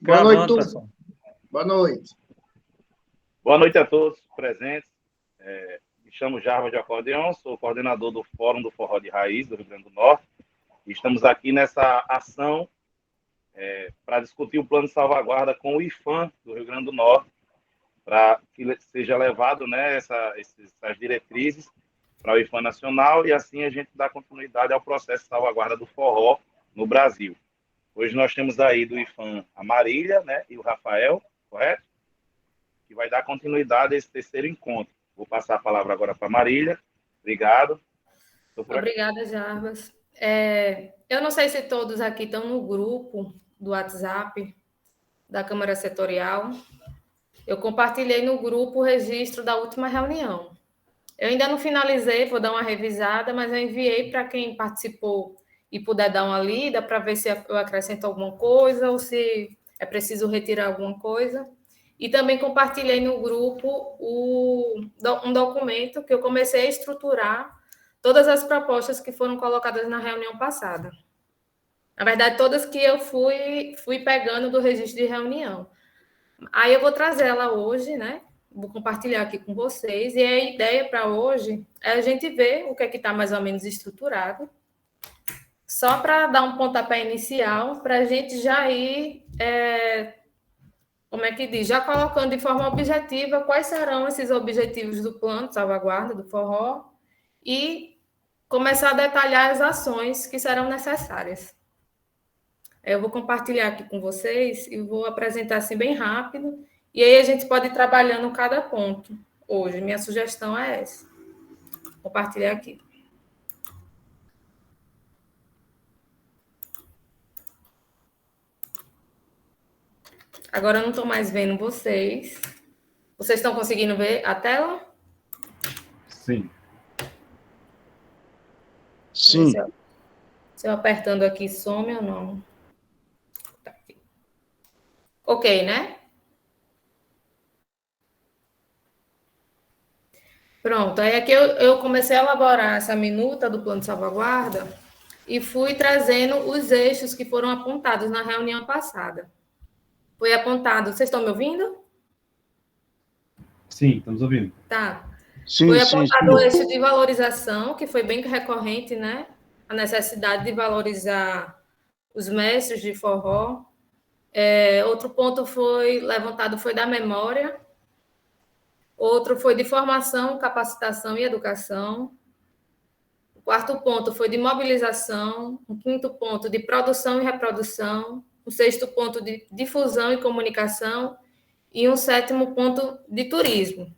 Boa noite, Gravando, Túlio. pessoal. Boa noite. Boa noite a todos presentes. Me chamo Jarva de Acordeão, sou coordenador do Fórum do Forró de Raiz do Rio Grande do Norte. E estamos aqui nessa ação para discutir o plano de salvaguarda com o IFAM do Rio Grande do Norte, para que seja levado, né, essas diretrizes para o IFAM nacional e assim a gente dá continuidade ao processo de salvaguarda do forró no Brasil. Hoje nós temos aí do IFAM a Marília, né, e o Rafael, correto? Que vai dar continuidade a esse terceiro encontro. Vou passar a palavra agora para a Marília. Obrigado. Obrigada, Jarbas. Eu não sei se todos aqui estão no grupo do WhatsApp da Câmara Setorial. Eu compartilhei no grupo o registro da última reunião. Eu ainda não finalizei, vou dar uma revisada, mas eu enviei para quem participou e puder dar uma lida para ver se eu acrescento alguma coisa ou se é preciso retirar alguma coisa. E também compartilhei no grupo um documento que eu comecei a estruturar todas as propostas que foram colocadas na reunião passada. Na verdade, todas que eu fui pegando do registro de reunião. Aí eu vou trazer ela hoje, né? Vou compartilhar aqui com vocês. E a ideia para hoje é a gente ver o que é que está mais ou menos estruturado, só para dar um pontapé inicial, para a gente já ir, como é que diz? Já colocando de forma objetiva quais serão esses objetivos do plano de salvaguarda do forró e começar a detalhar as ações que serão necessárias. Eu vou compartilhar aqui com vocês e vou apresentar assim bem rápido, e aí a gente pode ir trabalhando cada ponto hoje. Minha sugestão é essa. Vou compartilhar aqui. Agora eu não estou mais vendo vocês. Vocês estão conseguindo ver a tela? Sim. Sim. Se eu apertando aqui, some ou não? Tá aqui. Ok, né? Pronto, aí aqui eu comecei a elaborar essa minuta do plano de salvaguarda e fui trazendo os eixos que foram apontados na reunião passada. Foi apontado... Vocês estão me ouvindo? Sim, estamos ouvindo. Tá. Sim, Foi sim, apontado o sim. eixo de valorização, que foi bem recorrente, né? A necessidade de valorizar os mestres de forró. Outro ponto foi levantado foi da memória. Outro foi de formação, capacitação e educação. O quarto ponto foi de mobilização. O quinto ponto de produção e reprodução. O sexto ponto de difusão e comunicação. E um sétimo ponto de turismo.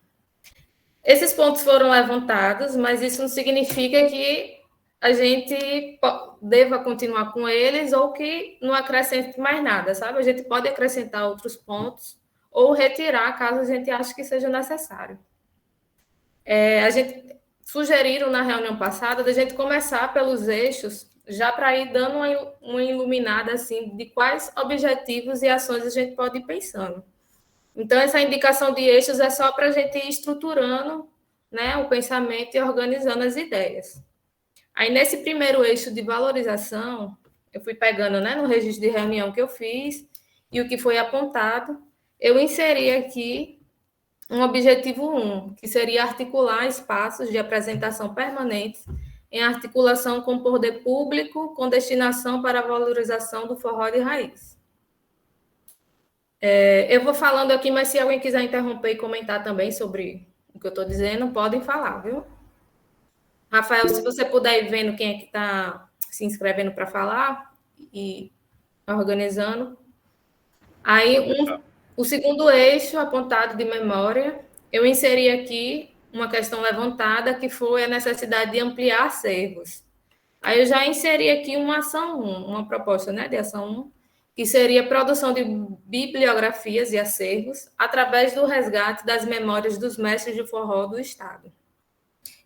Esses pontos foram levantados, mas isso não significa que a gente deva continuar com eles ou que não acrescente mais nada, sabe? A gente pode acrescentar outros pontos ou retirar caso a gente ache que seja necessário. A gente sugeriram na reunião passada da gente começar pelos eixos, já para ir dando uma iluminada assim de quais objetivos e ações a gente pode ir pensando. Então, essa indicação de eixos é só para a gente ir estruturando, né, o pensamento e organizando as ideias. Aí, nesse primeiro eixo de valorização, eu fui pegando, né, no registro de reunião que eu fiz e o que foi apontado, eu inseri aqui um objetivo 1, que seria articular espaços de apresentação permanentes em articulação com o poder público, com destinação para a valorização do forró de raiz. Eu vou falando aqui, mas se alguém quiser interromper e comentar também sobre o que eu estou dizendo, podem falar, viu? Rafael, se você puder ir vendo quem é que está se inscrevendo para falar e organizando. Aí, o segundo eixo apontado de memória, eu inseri aqui uma questão levantada, que foi a necessidade de ampliar acervos. Aí eu já inseri aqui uma ação 1, uma proposta, né, de ação 1, que seria a produção de bibliografias e acervos através do resgate das memórias dos mestres de forró do Estado.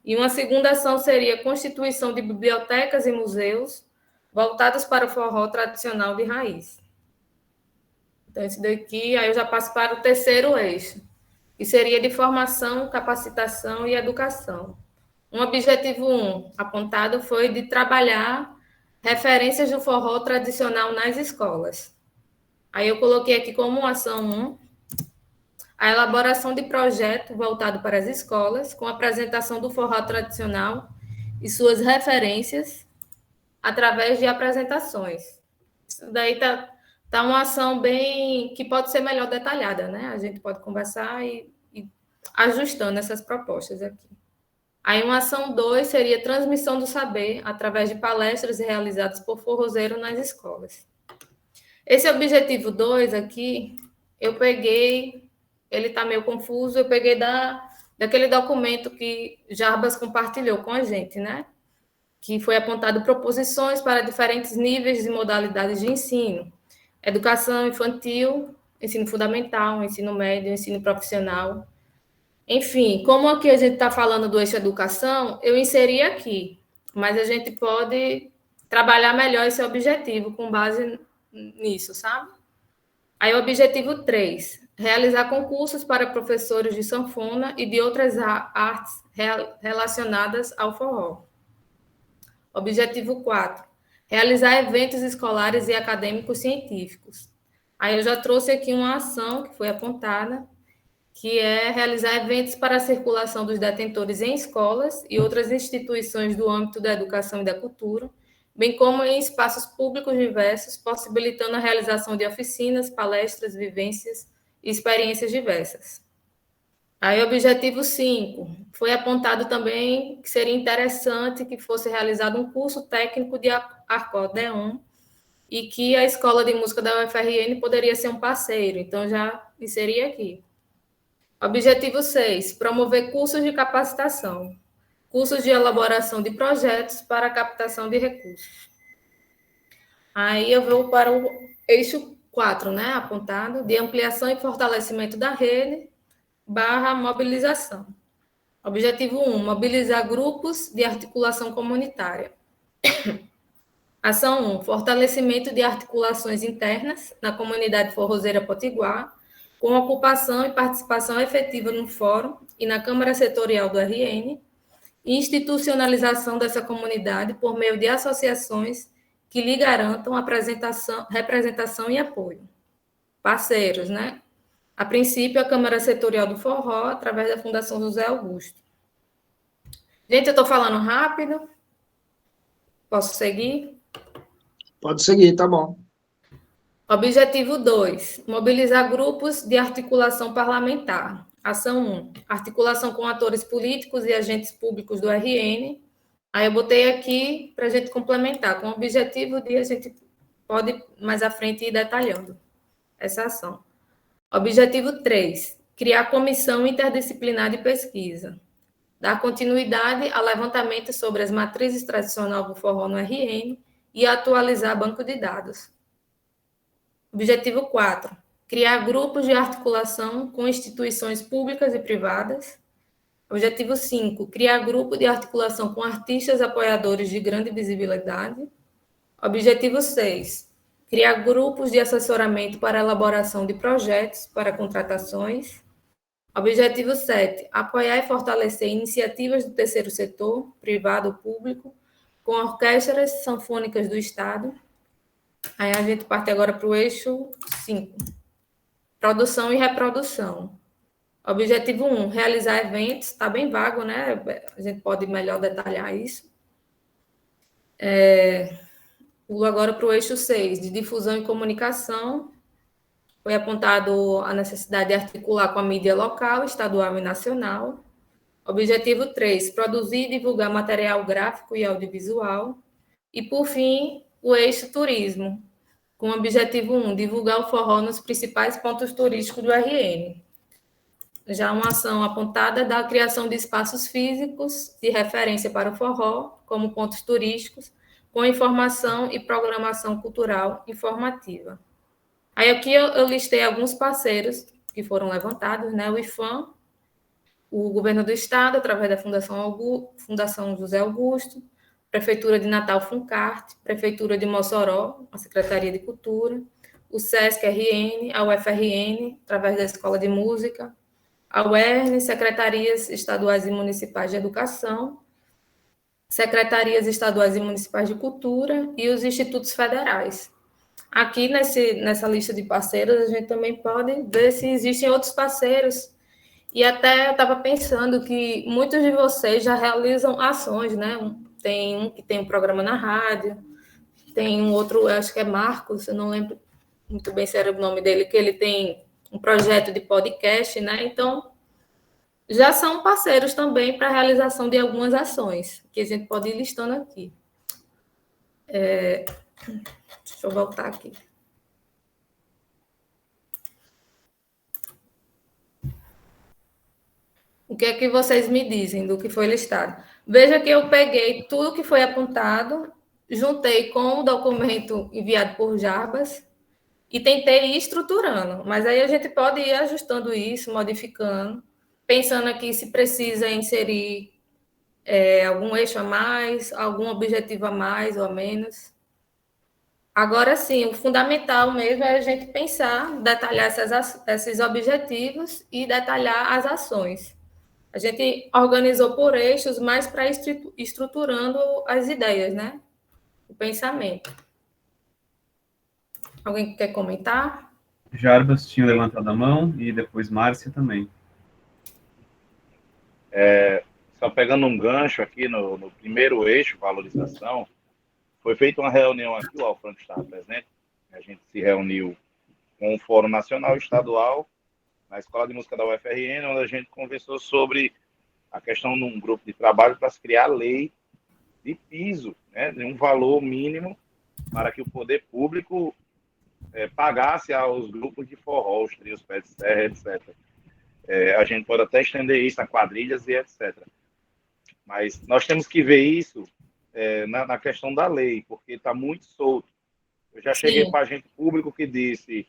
E uma segunda ação seria a constituição de bibliotecas e museus voltados para o forró tradicional de raiz. Então, esse daqui, aí eu já passo para o terceiro eixo, que seria de formação, capacitação e educação. Um objetivo 1 apontado foi de trabalhar referências do forró tradicional nas escolas. Aí eu coloquei aqui como ação 1, a elaboração de projeto voltado para as escolas, com a apresentação do forró tradicional e suas referências através de apresentações. Isso daí tá uma ação bem que pode ser melhor detalhada, né? A gente pode conversar e ajustando essas propostas aqui. Aí uma ação 2 seria transmissão do saber através de palestras realizadas por forrozeiro nas escolas. Esse objetivo 2 aqui, eu peguei, ele está meio confuso, eu peguei daquele documento que Jarbas compartilhou com a gente, né? Que foi apontado proposições para diferentes níveis e modalidades de ensino. Educação infantil, ensino fundamental, ensino médio, ensino profissional. Enfim, como aqui a gente está falando do eixo educação, eu inseri aqui, mas a gente pode trabalhar melhor esse objetivo com base nisso, sabe? Aí o objetivo 3, realizar concursos para professores de sanfona e de outras artes relacionadas ao forró. Objetivo 4, realizar eventos escolares e acadêmicos científicos. Aí eu já trouxe aqui uma ação que foi apontada, que é realizar eventos para a circulação dos detentores em escolas e outras instituições do âmbito da educação e da cultura, bem como em espaços públicos diversos, possibilitando a realização de oficinas, palestras, vivências e experiências diversas. Aí, objetivo 5, foi apontado também que seria interessante que fosse realizado um curso técnico de acordeon e que a Escola de Música da UFRN poderia ser um parceiro, então já inseri aqui. Objetivo 6, promover cursos de capacitação, cursos de elaboração de projetos para a captação de recursos. Aí eu vou para o eixo 4, né, apontado, de ampliação e fortalecimento da rede, mobilização. Objetivo 1, mobilizar grupos de articulação comunitária. Ação 1, fortalecimento de articulações internas na comunidade forrozeira potiguar, com ocupação e participação efetiva no fórum e na Câmara Setorial do RN, e institucionalização dessa comunidade por meio de associações que lhe garantam representação e apoio. Parceiros, né? A princípio, a Câmara Setorial do Forró, através da Fundação José Augusto. Gente, eu estou falando rápido? Posso seguir? Pode seguir, tá bom. Objetivo 2, mobilizar grupos de articulação parlamentar. Ação 1, articulação com atores políticos e agentes públicos do RN. Aí eu botei aqui para a gente complementar, com o objetivo de a gente pode mais à frente ir detalhando essa ação. Objetivo 3, criar comissão interdisciplinar de pesquisa. Dar continuidade ao levantamento sobre as matrizes tradicionais do forró no RN e atualizar banco de dados. Objetivo 4, criar grupos de articulação com instituições públicas e privadas. Objetivo 5, criar grupo de articulação com artistas apoiadores de grande visibilidade. Objetivo 6, criar grupos de assessoramento para elaboração de projetos para contratações. Objetivo 7, apoiar e fortalecer iniciativas do terceiro setor, privado ou público, com orquestras sinfônicas do Estado. Aí a gente parte agora para o eixo 5, produção e reprodução. Objetivo 1, realizar eventos, está bem vago, né? A gente pode melhor detalhar isso. Pulo agora para o eixo 6, de difusão e comunicação. Foi apontado a necessidade de articular com a mídia local, estadual e nacional. Objetivo 3, produzir e divulgar material gráfico e audiovisual. E, por fim, o eixo turismo, com o objetivo 1, divulgar o forró nos principais pontos turísticos do RN. Já uma ação apontada da criação de espaços físicos de referência para o forró, como pontos turísticos, com informação e programação cultural informativa. Aí aqui eu listei alguns parceiros que foram levantados, né? O IFAM, o Governo do Estado, através da Fundação José Augusto, Prefeitura de Natal Funcart, Prefeitura de Mossoró, a Secretaria de Cultura, o SESC-RN, a UFRN, através da Escola de Música, a UERN, Secretarias Estaduais e Municipais de Educação, Secretarias Estaduais e Municipais de Cultura e os Institutos Federais. aqui nessa lista de parceiros, a gente também pode ver se existem outros parceiros. E até eu estava pensando que muitos de vocês já realizam ações, né? Tem um que tem um programa na rádio, tem um outro, eu acho que é Marcos, eu não lembro muito bem se era o nome dele, que ele tem um projeto de podcast, né? Então, já são parceiros também para a realização de algumas ações, que a gente pode ir listando aqui. Deixa eu voltar aqui. O que é que vocês me dizem do que foi listado? Veja que eu peguei tudo que foi apontado, juntei com o documento enviado por Jarbas e tentei ir estruturando. Mas aí a gente pode ir ajustando isso, modificando, pensando aqui se precisa inserir algum eixo a mais, algum objetivo a mais ou a menos. Agora sim, o fundamental mesmo é a gente pensar, detalhar esses objetivos e detalhar as ações. A gente organizou por eixos, mais para estruturando as ideias, né? O pensamento. Alguém quer comentar? Jarbas tinha levantado a mão e depois Márcia também. Só pegando um gancho aqui no primeiro eixo, valorização, foi feita uma reunião aqui, o Alfranco estava presente, a gente se reuniu com o Fórum Nacional e Estadual, na Escola de Música da UFRN, onde a gente conversou sobre a questão de um grupo de trabalho para se criar lei de piso, né, de um valor mínimo para que o poder público pagasse aos grupos de forró, os trios, pé de serra, etc. A gente pode até estender isso a quadrilhas e etc. Mas nós temos que ver isso na questão da lei, porque está muito solto. Eu já cheguei para agente público que disse: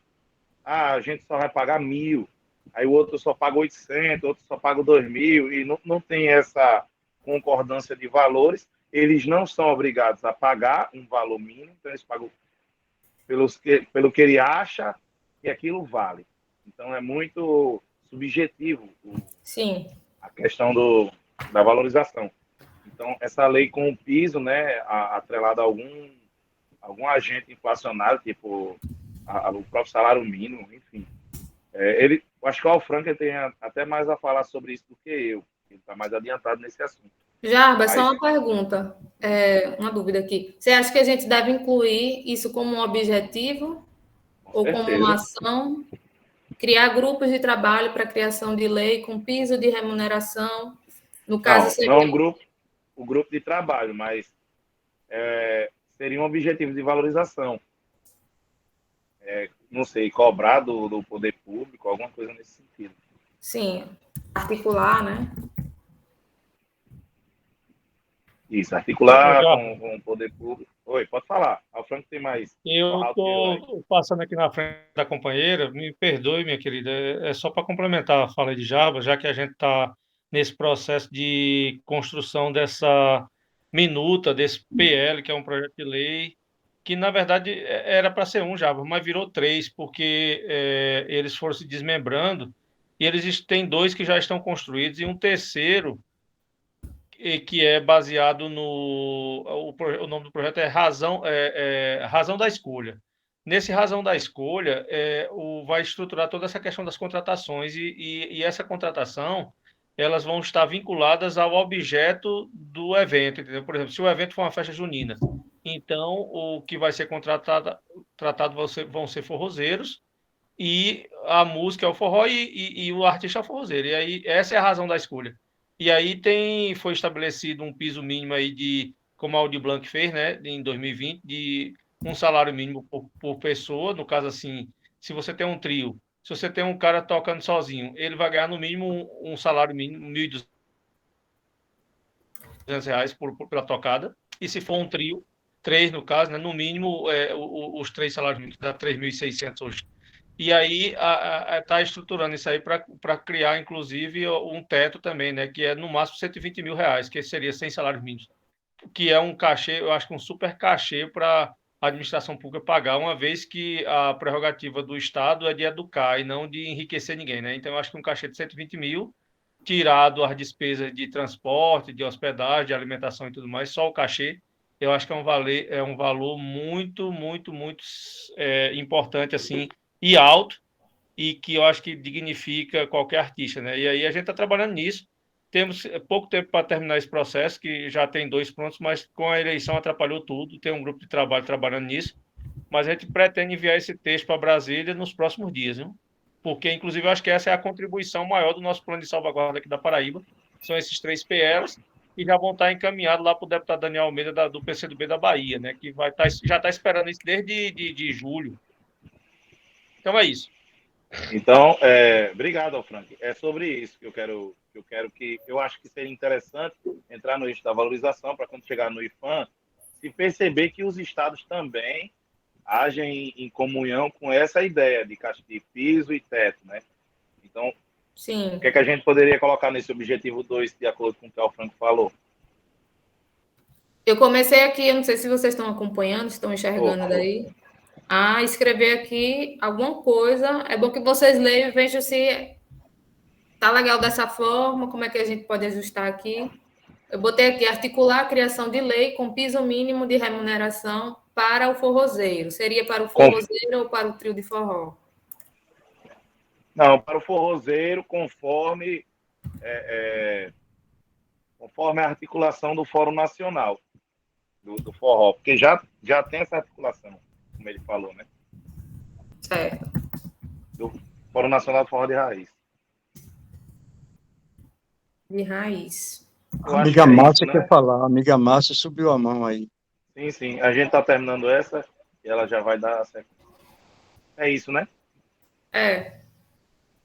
a gente só vai pagar 1.000, aí o outro só paga 800, outro só paga 2.000, e não tem essa concordância de valores. Eles não são obrigados a pagar um valor mínimo, então eles pagam pelo que ele acha que aquilo vale. Então é muito subjetivo a questão da valorização. Então, essa lei com o piso, né, atrelada a algum agente inflacionário, tipo o próprio salário mínimo, enfim. Eu acho que o Alfranco tem até mais a falar sobre isso do que eu. Ele está mais adiantado nesse assunto. Jarbas, só uma pergunta, uma dúvida aqui. Você acha que a gente deve incluir isso como um objetivo ou como uma ação? Criar grupos de trabalho para a criação de lei com piso de remuneração? No caso, seria... Não o grupo de trabalho, mas seria um objetivo de valorização. Não sei, cobrar do poder público, alguma coisa nesse sentido. Sim, articular, né? Isso, articular com o poder público. Oi, pode falar. A Franco tem mais. Eu estou passando aqui na frente da companheira, me perdoe, minha querida, é só para complementar a fala de Jarbas, já que a gente está nesse processo de construção dessa minuta, desse PL, que é um projeto de lei, que na verdade era para ser um, Jarbas, mas virou 3, porque eles foram se desmembrando, e eles têm 2 que já estão construídos, e um terceiro que é baseado o nome do projeto é Razão da Escolha. Nesse Razão da Escolha, vai estruturar toda essa questão das contratações e essa contratação, elas vão estar vinculadas ao objeto do evento, entendeu? Por exemplo, se o evento for uma festa junina, então o que vai ser tratado vão ser forrozeiros, e a música é o forró e o artista é o forrozeiro. E aí, essa é a razão da escolha. E aí foi estabelecido um piso mínimo aí como a Aldir Blanc fez, né, em 2020, de um salário mínimo por pessoa. No caso, assim, se você tem um trio, se você tem um cara tocando sozinho, ele vai ganhar no mínimo um salário mínimo, R$ 1.200 pela tocada. E se for um trio, 3 no caso, né, no mínimo, os 3 salários mínimos dá 3.600 hoje. E aí está estruturando isso aí para criar, inclusive, um teto também, né? Que é no máximo R$ 120 mil, que seria 100 salários mínimos. Que é um cachê, eu acho que um super cachê para a administração pública pagar, uma vez que a prerrogativa do Estado é de educar e não de enriquecer ninguém, né? Então, eu acho que um cachê de 120 mil, tirado as despesas de transporte, de hospedagem, de alimentação e tudo mais, só o cachê, eu acho que é um valor muito, muito, muito importante, assim, e alto, e que eu acho que dignifica qualquer artista, né? E aí a gente está trabalhando nisso. Temos pouco tempo para terminar esse processo, que já tem 2 prontos, mas com a eleição atrapalhou tudo. Tem um grupo de trabalho trabalhando nisso, mas a gente pretende enviar esse texto para Brasília nos próximos dias, viu? Porque, inclusive, eu acho que essa é a contribuição maior do nosso plano de salvaguarda aqui da Paraíba. São esses 3 PLs, que já vão estar encaminhados lá para o deputado Daniel Almeida, do PCdoB da Bahia, né? Que já está esperando isso desde de julho. Então, é isso. Então, obrigado, Frank. É sobre isso que eu acho que seria interessante entrar no eixo da valorização para quando chegar no IFAM, se perceber que os estados também agem em comunhão com essa ideia de piso e teto, né? Então, Sim. o que é que a gente poderia colocar nesse objetivo 2, de acordo com o que o Frank falou? Eu comecei aqui, eu não sei se vocês estão acompanhando, estão enxergando daí, a escrever aqui alguma coisa. É bom que vocês leiam e vejam se tá legal dessa forma, como é que a gente pode ajustar aqui. Eu botei aqui, articular a criação de lei com piso mínimo de remuneração para o forrozeiro. Seria para o forrozeiro ou para o trio de forró? Não, para o forrozeiro, conforme a articulação do Fórum Nacional do Forró, porque já tem essa articulação, como ele falou, né? Certo. Do Fórum Nacional do Forró de Raiz. De raiz. A amiga Márcia quer falar. A amiga Márcia subiu a mão aí. Sim. A gente está terminando essa e ela já vai dar a sequência. É isso, né? É.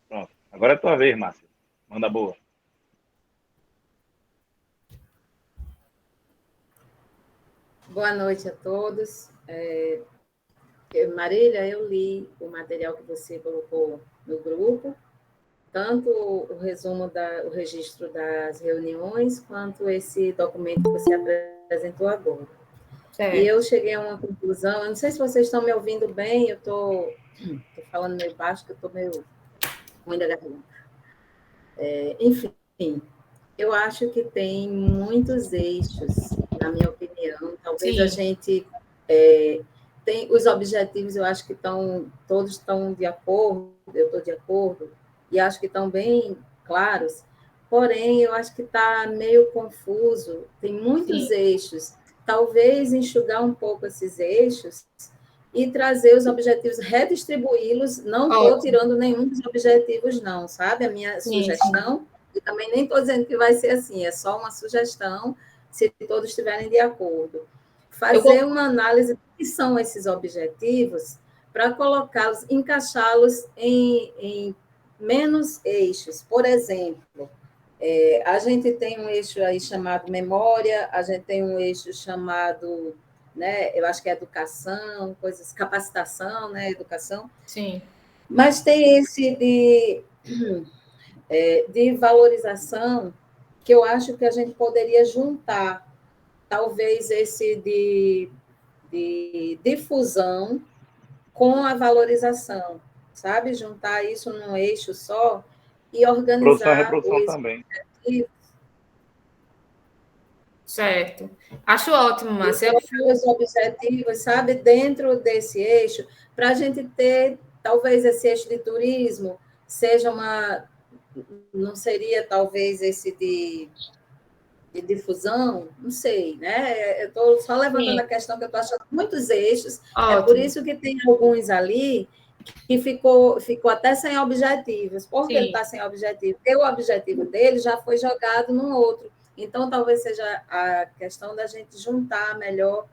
Pronto. Agora é tua vez, Márcia. Manda boa. Boa noite a todos. Marília, eu li o material que você colocou no grupo, tanto o resumo, o registro das reuniões, quanto esse documento que você apresentou agora. Certo. E eu cheguei a uma conclusão, eu não sei se vocês estão me ouvindo bem, eu estou falando meio baixo, que eu estou meio ruim da garganta. Enfim, eu acho que tem muitos eixos, na minha opinião. Talvez Sim. a gente tem os objetivos, eu acho que todos estão de acordo, eu estou de acordo, e acho que estão bem claros, porém, eu acho que está meio confuso, tem muitos eixos. Talvez enxugar um pouco esses eixos e trazer os objetivos, redistribuí-los, não estou tirando nenhum dos objetivos, não, sabe? A minha sugestão, e também nem estou dizendo que vai ser assim, é só uma sugestão, se todos estiverem de acordo. Fazer uma análise do que são esses objetivos para colocá-los, encaixá-los em menos eixos. Por exemplo, a gente tem um eixo aí chamado memória, a gente tem um eixo chamado, né, eu acho que é educação, capacitação, né, educação. Sim. Mas tem esse de valorização, que eu acho que a gente poderia juntar, talvez esse de difusão com a valorização, sabe? Juntar isso num eixo só e organizar Reprodução também. Certo. Acho ótimo, Márcia. Os objetivos, sabe? Dentro desse eixo, para a gente ter, talvez, esse eixo de turismo seja não seria, talvez, esse de difusão, não sei, né? Eu estou só levantando a questão que eu estou achando muitos eixos, é por isso que tem alguns ali que ficou até sem objetivos. Por que ele está sem objetivo? Porque o objetivo dele já foi jogado num outro. Então, talvez seja a questão da gente juntar melhor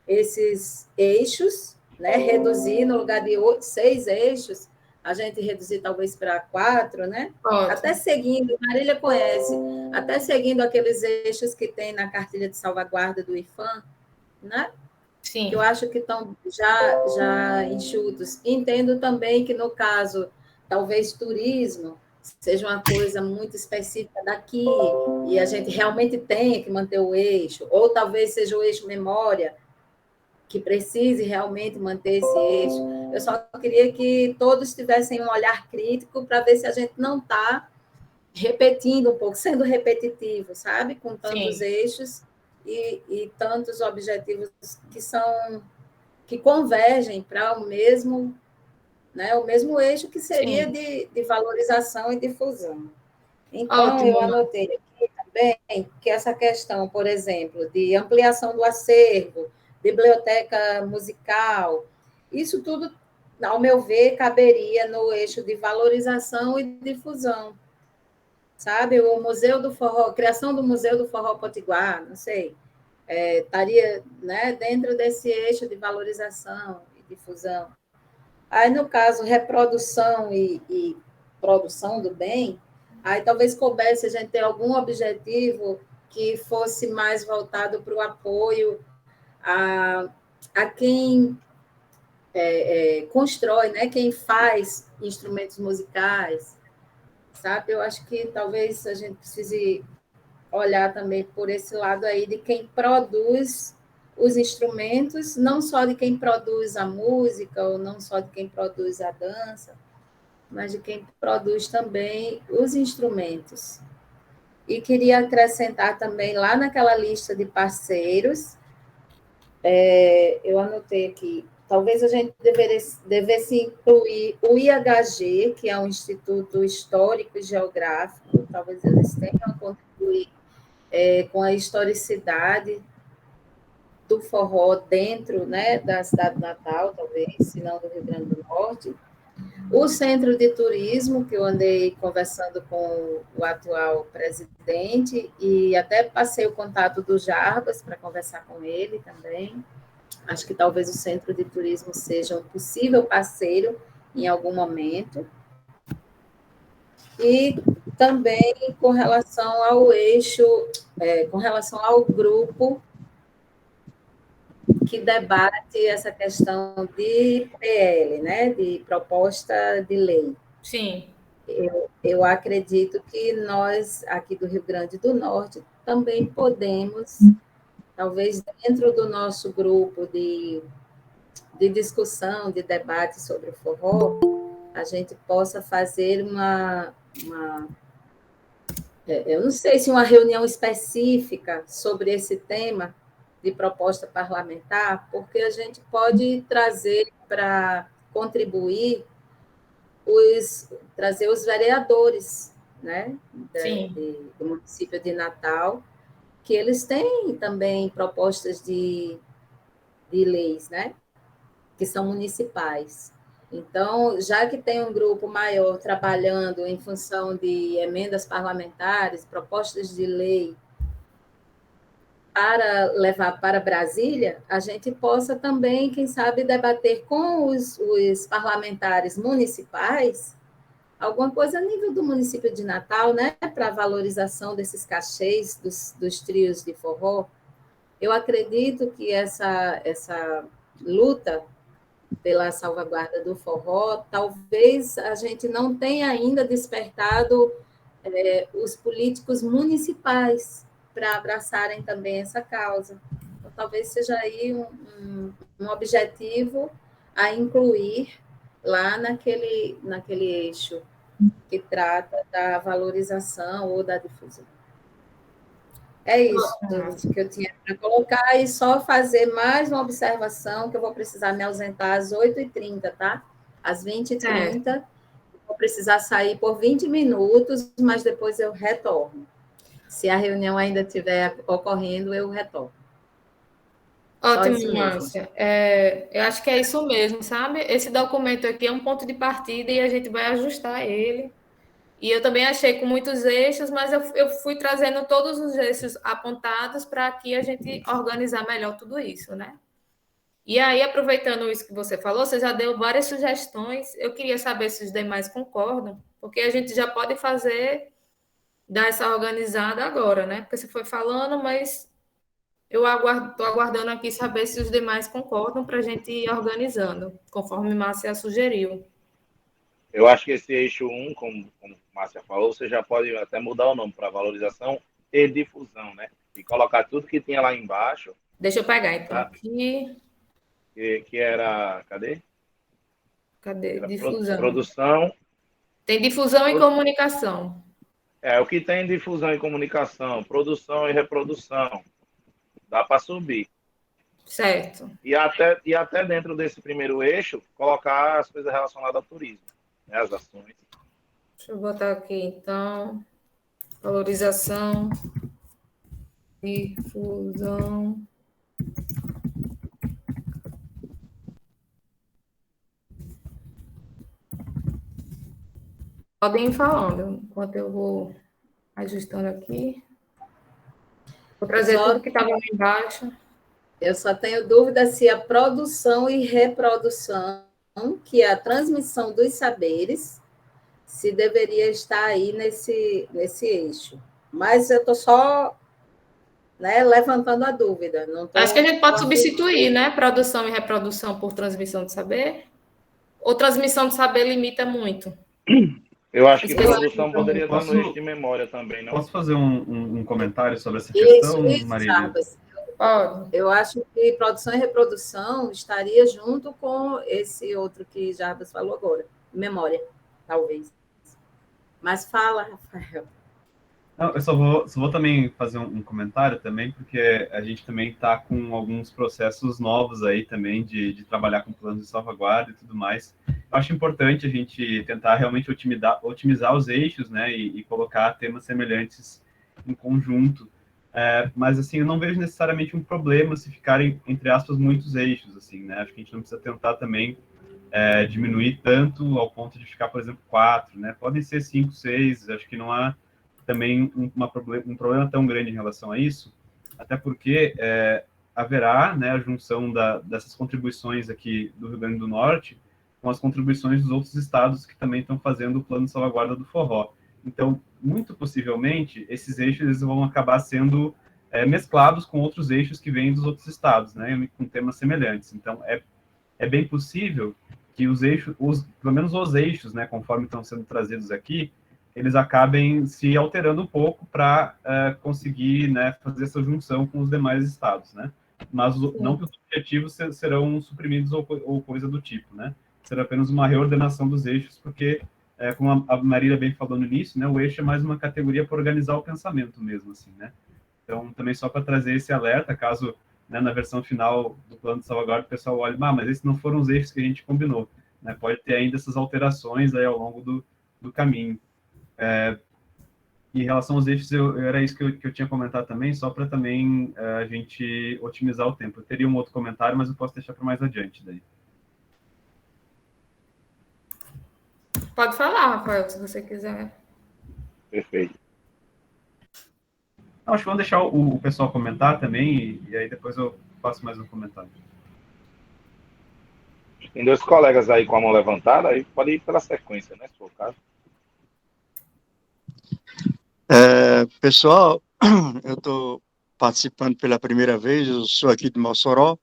esses eixos, né? Reduzir no lugar de 6 eixos, a gente reduzir talvez para 4, né? Ótimo. Até seguindo, Marília conhece, até seguindo aqueles eixos que tem na cartilha de salvaguarda do IFAM, né? Sim. Que eu acho que estão já enxutos. Entendo também que, no caso, talvez turismo seja uma coisa muito específica daqui, e a gente realmente tenha que manter o eixo, ou talvez seja o eixo memória, que precise realmente manter esse eixo. Eu só queria que todos tivessem um olhar crítico para ver se a gente não está repetindo um pouco, sendo repetitivo, sabe? Com tantos eixos, e tantos objetivos que convergem para o mesmo, né, o mesmo eixo que seria de valorização e difusão. Então, Ótimo. eu anotei aqui também que essa questão, por exemplo, de ampliação do acervo, biblioteca musical, isso tudo, ao meu ver, caberia no eixo de valorização e difusão. Sabe, o Museu do Forró, criação do Museu do Forró Potiguar, não sei, estaria, né, dentro desse eixo de valorização e difusão. Aí, no caso, reprodução e produção do bem, aí talvez coubesse a gente ter algum objetivo que fosse mais voltado para o apoio a quem constrói, né, quem faz instrumentos musicais, sabe? Eu acho que talvez a gente precise olhar também por esse lado aí de quem produz os instrumentos, não só de quem produz a música, ou não só de quem produz a dança, mas de quem produz também os instrumentos. E queria acrescentar também, lá naquela lista de parceiros, eu anotei aqui, talvez a gente devesse incluir o IHG, que é um Instituto Histórico e Geográfico, talvez eles tenham a contribuir com a historicidade do forró dentro, né, da cidade de Natal, talvez, se não do Rio Grande do Norte. O Centro de Turismo, que eu andei conversando com o atual presidente, e até passei o contato do Jarbas para conversar com ele também. Acho que talvez o Centro de Turismo seja um possível parceiro em algum momento. E também com relação ao eixo, com relação ao grupo que debate essa questão de PL, né, de proposta de lei. Sim. Eu acredito que nós, aqui do Rio Grande do Norte, também podemos, talvez dentro do nosso grupo de discussão, de debate sobre o forró, a gente possa fazer eu não sei se uma reunião específica sobre esse tema de proposta parlamentar, porque a gente pode trazer para contribuir trazer os vereadores, né, do município de Natal, que eles têm também propostas de leis, né, que são municipais. Então, já que tem um grupo maior trabalhando em função de emendas parlamentares, propostas de lei para levar para Brasília, a gente possa também, quem sabe, debater com os parlamentares municipais alguma coisa a nível do município de Natal, né, para a valorização desses cachês dos trios de forró. Eu acredito que essa luta pela salvaguarda do forró, talvez a gente não tenha ainda despertado os políticos municipais para abraçarem também essa causa. Então, talvez seja aí um objetivo a incluir lá naquele eixo que trata da valorização ou da difusão. É isso que eu tinha para colocar e só fazer mais uma observação, que eu vou precisar me ausentar às 8h30, tá? Às 20h30, vou precisar sair por 20 minutos, mas depois eu retorno. Se a reunião ainda estiver ocorrendo, eu retorno. Ótimo, Márcia. Eu acho que é isso mesmo, sabe? Esse documento aqui é um ponto de partida e a gente vai ajustar ele. E eu também achei com muitos eixos, mas eu fui trazendo todos os eixos apontados para aqui a gente organizar melhor tudo isso, né? E aí, aproveitando isso que você falou, você já deu várias sugestões. Eu queria saber se os demais concordam, porque a gente já pode dar essa organizada agora, né? Porque você foi falando, mas eu estou aguardando aqui saber se os demais concordam para a gente ir organizando, conforme Márcia sugeriu. Eu acho que esse eixo 1, como a Márcia falou, você já pode até mudar o nome para valorização e difusão, né? E colocar tudo que tinha lá embaixo. Deixa eu pegar, então. Tá? Aqui. Que era... Cadê? Era difusão. Produção. Tem difusão e comunicação. O que tem difusão e comunicação, produção e reprodução. dá para subir. Certo. E até dentro desse primeiro eixo, colocar as coisas relacionadas ao turismo, né, as ações. Deixa eu botar aqui, então, valorização, difusão. Podem ir falando, enquanto eu vou ajustando aqui. Vou trazer tudo que estava lá embaixo. Eu só tenho dúvida se a produção e reprodução, que é a transmissão dos saberes, se deveria estar aí nesse eixo. Mas eu estou só, né, levantando a dúvida. Não tô... Acho que a gente pode substituir, né? Produção e reprodução por transmissão de saber. Ou transmissão de saber limita muito? Eu acho que produção poderia estar no eixo de memória também, não? Posso fazer um comentário sobre essa questão, isso, Marília? Jarbas. Eu acho que produção e reprodução estaria junto com esse outro que Jarbas falou agora. Memória, talvez. Mas fala, Rafael. Não, eu só vou também fazer um comentário também, porque a gente também está com alguns processos novos aí também de trabalhar com planos de salvaguarda e tudo mais. Eu acho importante a gente tentar realmente otimizar os eixos, né, e colocar temas semelhantes em conjunto. Mas, assim, eu não vejo necessariamente um problema se ficarem, entre aspas, muitos eixos, assim, né? Acho que a gente não precisa tentar também diminuir tanto ao ponto de ficar, por exemplo, 4, né? Podem ser 5, 6, acho que não há também um problema tão grande em relação a isso, até porque haverá, né, a junção dessas contribuições aqui do Rio Grande do Norte com as contribuições dos outros estados que também estão fazendo o plano de salvaguarda do forró. Então, muito possivelmente, esses eixos eles vão acabar sendo mesclados com outros eixos que vêm dos outros estados, né, com temas semelhantes. Então, é bem possível que os eixos, pelo menos os eixos, né, conforme estão sendo trazidos aqui, eles acabem se alterando um pouco para conseguir, né, fazer essa junção com os demais estados, né? Mas não que os objetivos serão suprimidos ou coisa do tipo, né? Será apenas uma reordenação dos eixos, porque, como a Marília bem falou no início, né, o eixo é mais uma categoria para organizar o pensamento mesmo, assim, né? Então, também só para trazer esse alerta, caso, né, na versão final do plano de salvaguarda o pessoal olhe, mas esses não foram os eixos que a gente combinou, né? Pode ter ainda essas alterações aí ao longo do caminho. Em relação aos eixos, era isso que eu tinha comentado também, só para também a gente otimizar o tempo. Eu teria um outro comentário, mas eu posso deixar para mais adiante daí. Pode falar, Rafael, se você quiser. Perfeito. Acho que vamos deixar o pessoal comentar também, e aí depois eu faço mais um comentário. Tem 2 colegas aí com a mão levantada, aí pode ir pela sequência, né, se for o caso. Pessoal, eu estou participando pela primeira vez, eu sou aqui de Mossoró,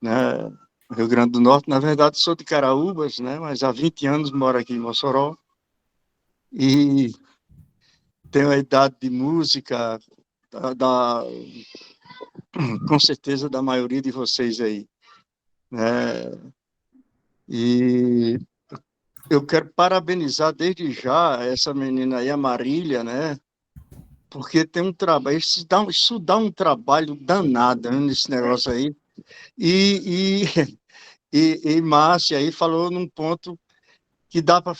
né, Rio Grande do Norte. Na verdade, sou de Caraúbas, né, mas há 20 anos moro aqui em Mossoró, e tenho a idade de música com certeza da maioria de vocês aí, né, e eu quero parabenizar desde já essa menina aí, a Marília, né, porque tem um trabalho, isso dá um trabalho danado, né, nesse negócio aí. E Márcia aí falou num ponto que dá para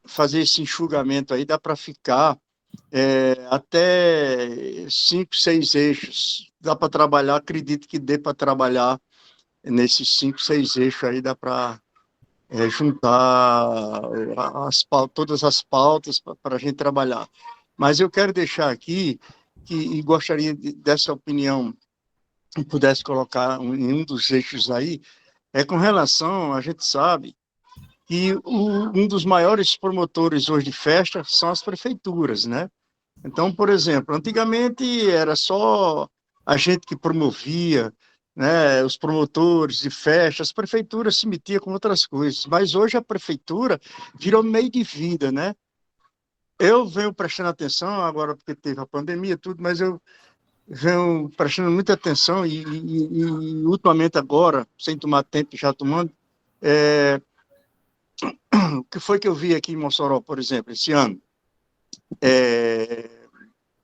fazer esse enxugamento aí, dá para ficar até 5, 6 eixos. Dá para trabalhar, acredito que dê para trabalhar nesses 5, 6 eixos aí, dá para juntar todas as pautas para a gente trabalhar. Mas eu quero deixar aqui, e gostaria dessa opinião, que pudesse colocar em um dos eixos aí, com relação, a gente sabe, que um dos maiores promotores hoje de festa são as prefeituras, né? Então, por exemplo, antigamente era só a gente que promovia, né, os promotores de festa, as prefeituras se metiam com outras coisas, mas hoje a prefeitura virou meio de vida, né? Eu venho prestando atenção, agora porque teve a pandemia e tudo, mas eu venho prestando muita atenção e ultimamente agora, sem tomar tempo, já tomando, o que foi que eu vi aqui em Mossoró, por exemplo, esse ano?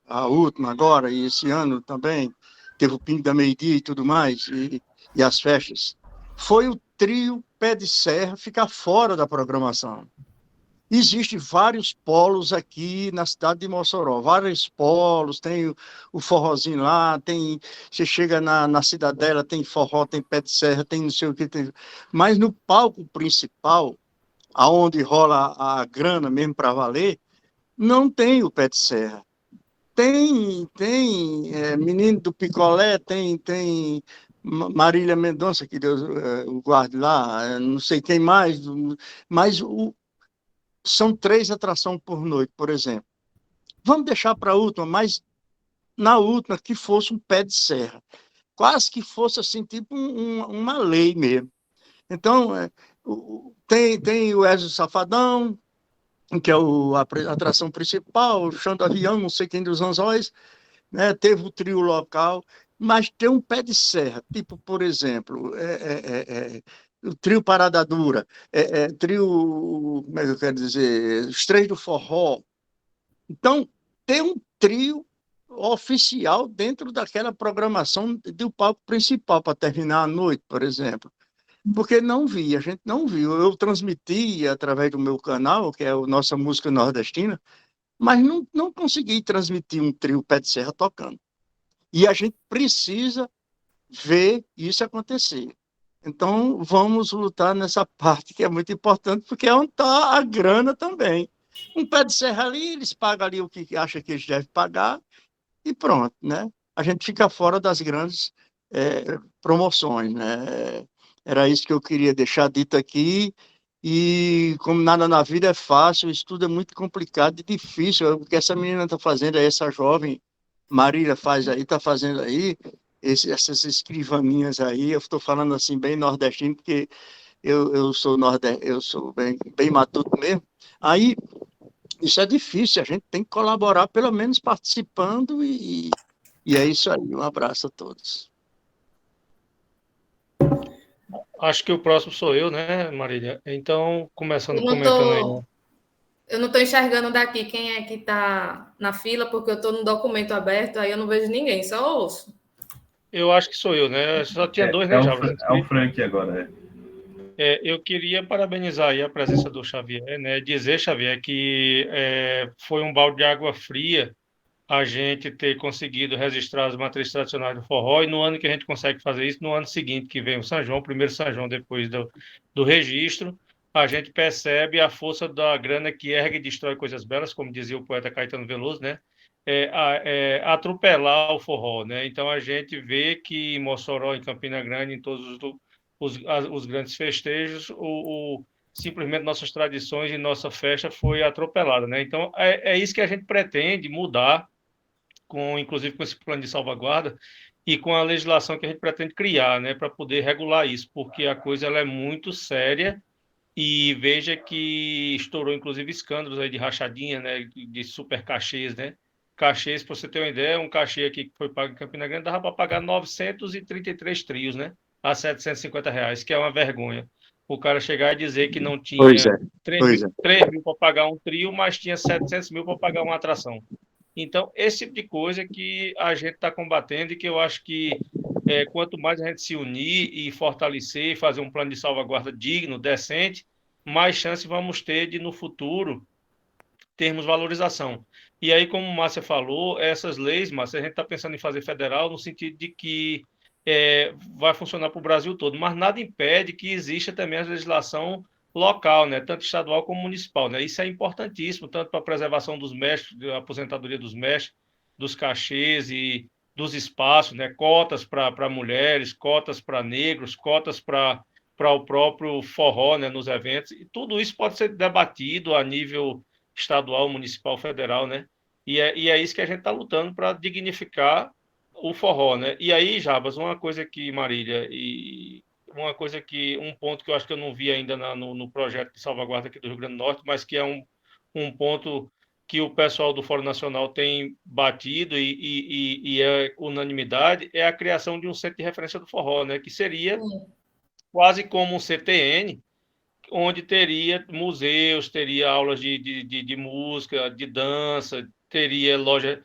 A última agora, e esse ano também, teve o Pingo da Meio-Dia e tudo mais, e as festas, foi o trio Pé de Serra ficar fora da programação. Existem vários polos aqui na cidade de Mossoró, vários polos, tem o forrozinho lá, você chega na Cidadela, tem forró, tem Pé de Serra, tem não sei o que, mas no palco principal, aonde rola a grana mesmo para valer, não tem o Pé de Serra. Tem Menino do Picolé, tem Marília Mendonça, que Deus o guarde lá, não sei quem mais, mas são 3 atrações por noite, por exemplo. Vamos deixar para a última, mas na última que fosse um Pé de Serra. Quase que fosse assim, tipo uma lei mesmo. Então, tem o Wesley Safadão, que é a atração principal, o Chão do Avião, não sei quem dos Anzóis, né? Teve o trio local, mas tem um Pé de Serra, tipo, por exemplo, o trio Parada Dura, trio, como é que eu quero dizer, os Três do Forró. Então, tem um trio oficial dentro daquela programação do palco principal para terminar a noite, por exemplo. Porque a gente não viu. Eu transmiti através do meu canal, que é a nossa música nordestina, mas não consegui transmitir um trio Pé de Serra tocando. E a gente precisa ver isso acontecer. Então, vamos lutar nessa parte que é muito importante, porque é onde está a grana também. Um Pé de Serra ali, eles pagam ali o que acham que eles devem pagar e pronto, né? A gente fica fora das grandes promoções, né? Era isso que eu queria deixar dito aqui. E como nada na vida é fácil, isso tudo é muito complicado e difícil. O que essa menina está fazendo aí, essa jovem Marília faz aí, está fazendo aí, essas escrivaninhas aí, eu estou falando assim bem nordestino, porque eu sou bem matuto mesmo. Aí, isso é difícil, a gente tem que colaborar, pelo menos participando, e é isso aí. Um abraço a todos. Acho que o próximo sou eu, né, Marília? Então, começando Eu comentando aí. não estou enxergando daqui quem é que está na fila, porque eu estou no documento aberto, aí eu não vejo ninguém, só ouço. Eu acho que sou eu, né? Só tinha 2, né, Java? É o Frank agora, Eu queria parabenizar aí a presença do Xavier, né? Dizer, Xavier, que foi um balde de água fria a gente ter conseguido registrar as matrizes tradicionais do forró, e no ano que a gente consegue fazer isso, no ano seguinte, que vem o São João, o primeiro São João depois do registro, a gente percebe a força da grana que ergue e destrói coisas belas, como dizia o poeta Caetano Veloso, né? Atropelar o forró, né? Então a gente vê que em Mossoró, em Campina Grande, em todos os grandes festejos, simplesmente nossas tradições e nossa festa foi atropelada, né? Então é isso que a gente pretende mudar, inclusive com esse plano de salvaguarda e com a legislação que a gente pretende criar, né, para poder regular isso, porque a coisa ela é muito séria. E veja que estourou, inclusive, escândalos aí de rachadinha, né, de super cachês, né? Cachês, para você ter uma ideia, um cachê aqui que foi pago em Campina Grande dava para pagar 933 trios, né? A R$ 750, que é uma vergonha. O cara chegar e dizer que não tinha 3 mil para pagar um trio, mas tinha 700 mil para pagar uma atração. Então, esse tipo de coisa que a gente está combatendo e que eu acho que quanto mais a gente se unir e fortalecer e fazer um plano de salvaguarda digno, decente, mais chance vamos ter de, no futuro, termos valorização. E aí, como Márcia falou, essas leis, Márcia, a gente está pensando em fazer federal no sentido de que vai funcionar para o Brasil todo, mas nada impede que exista também a legislação local, né, tanto estadual como municipal, né? Isso é importantíssimo, tanto para a preservação dos mestres, da aposentadoria dos mestres, dos cachês e dos espaços, né? Cotas para mulheres, cotas para negros, cotas para o próprio forró, né, nos eventos, e tudo isso pode ser debatido a nível estadual, municipal, federal, né? E é isso que a gente está lutando para dignificar o forró, né? E aí, Jabas, uma coisa que, Marília, um ponto que eu acho que eu não vi ainda no projeto de salvaguarda aqui do Rio Grande do Norte, mas que é um ponto que o pessoal do Fórum Nacional tem batido e é unanimidade, é a criação de um centro de referência do forró, né? Que seria quase como um CTN, onde teria museus, teria aulas de música, de dança, teria loja,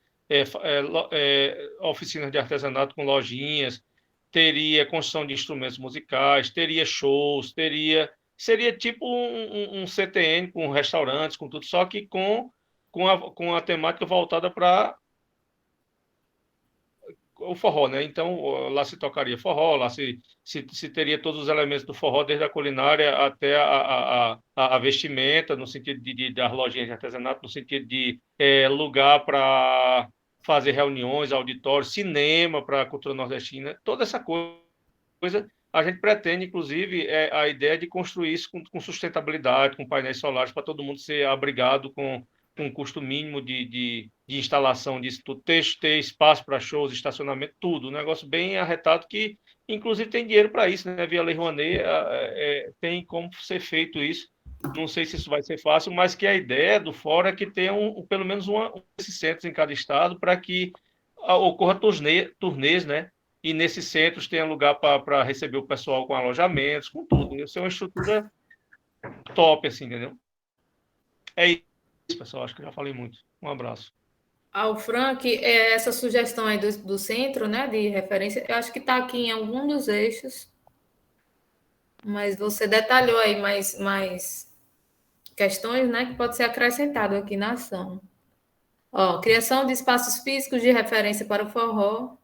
oficinas de artesanato com lojinhas, teria construção de instrumentos musicais, teria shows, seria tipo um CTN com restaurantes, com tudo, só que com a temática voltada para o forró, né? Então, lá se tocaria forró, lá se teria todos os elementos do forró, desde a culinária até a vestimenta, no sentido das lojinhas de artesanato, no sentido de lugar para fazer reuniões, auditórios, cinema para a cultura nordestina, toda essa coisa. A gente pretende, inclusive, a ideia de construir isso com sustentabilidade, com painéis solares, para todo mundo ser abrigado com um custo mínimo de instalação disso tudo, ter espaço para shows, estacionamento, tudo. Um negócio bem arretado que, inclusive, tem dinheiro para isso, né? Via Lei Rouanet, tem como ser feito isso. Não sei se isso vai ser fácil, mas que a ideia do fora é que tenha pelo menos desses centros em cada estado para que ocorra turnês, né? E nesses centros tenha lugar para receber o pessoal com alojamentos, com tudo. Isso é uma estrutura top, assim, entendeu? É isso, pessoal. Acho que já falei muito. Um abraço. Ao Frank, essa sugestão aí do centro, né, de referência, eu acho que está aqui em algum dos eixos, mas você detalhou aí mais questões, né, que pode ser acrescentado aqui na ação. Ó, criação de espaços físicos de referência para o forró.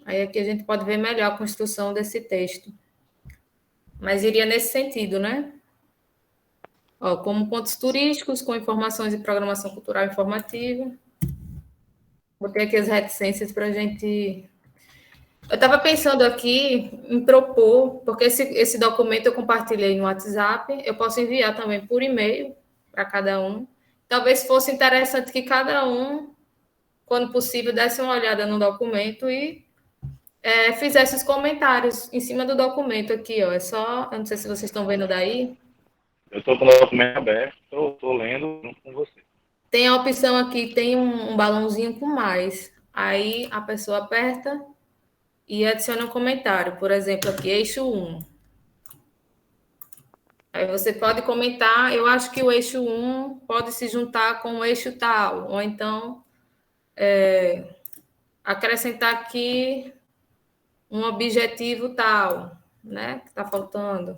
Aí aqui a gente pode ver melhor a construção desse texto. Mas iria nesse sentido, né? Ó, como pontos turísticos, com informações de programação cultural informativa. Botei aqui as reticências para a gente... Eu estava pensando aqui em propor, porque esse documento eu compartilhei no WhatsApp, eu posso enviar também por e-mail para cada um. Talvez fosse interessante que cada um, quando possível, desse uma olhada no documento e fizesse os comentários em cima do documento aqui, ó. É só... Eu não sei se vocês estão vendo daí. Eu estou com o documento aberto, estou lendo junto com você. Tem a opção aqui, tem um balãozinho com mais. Aí a pessoa aperta e adiciona um comentário. Por exemplo, aqui, eixo 1. Aí você pode comentar, eu acho que o eixo 1 pode se juntar com o eixo tal. Ou então, acrescentar aqui um objetivo tal, né? Que está faltando.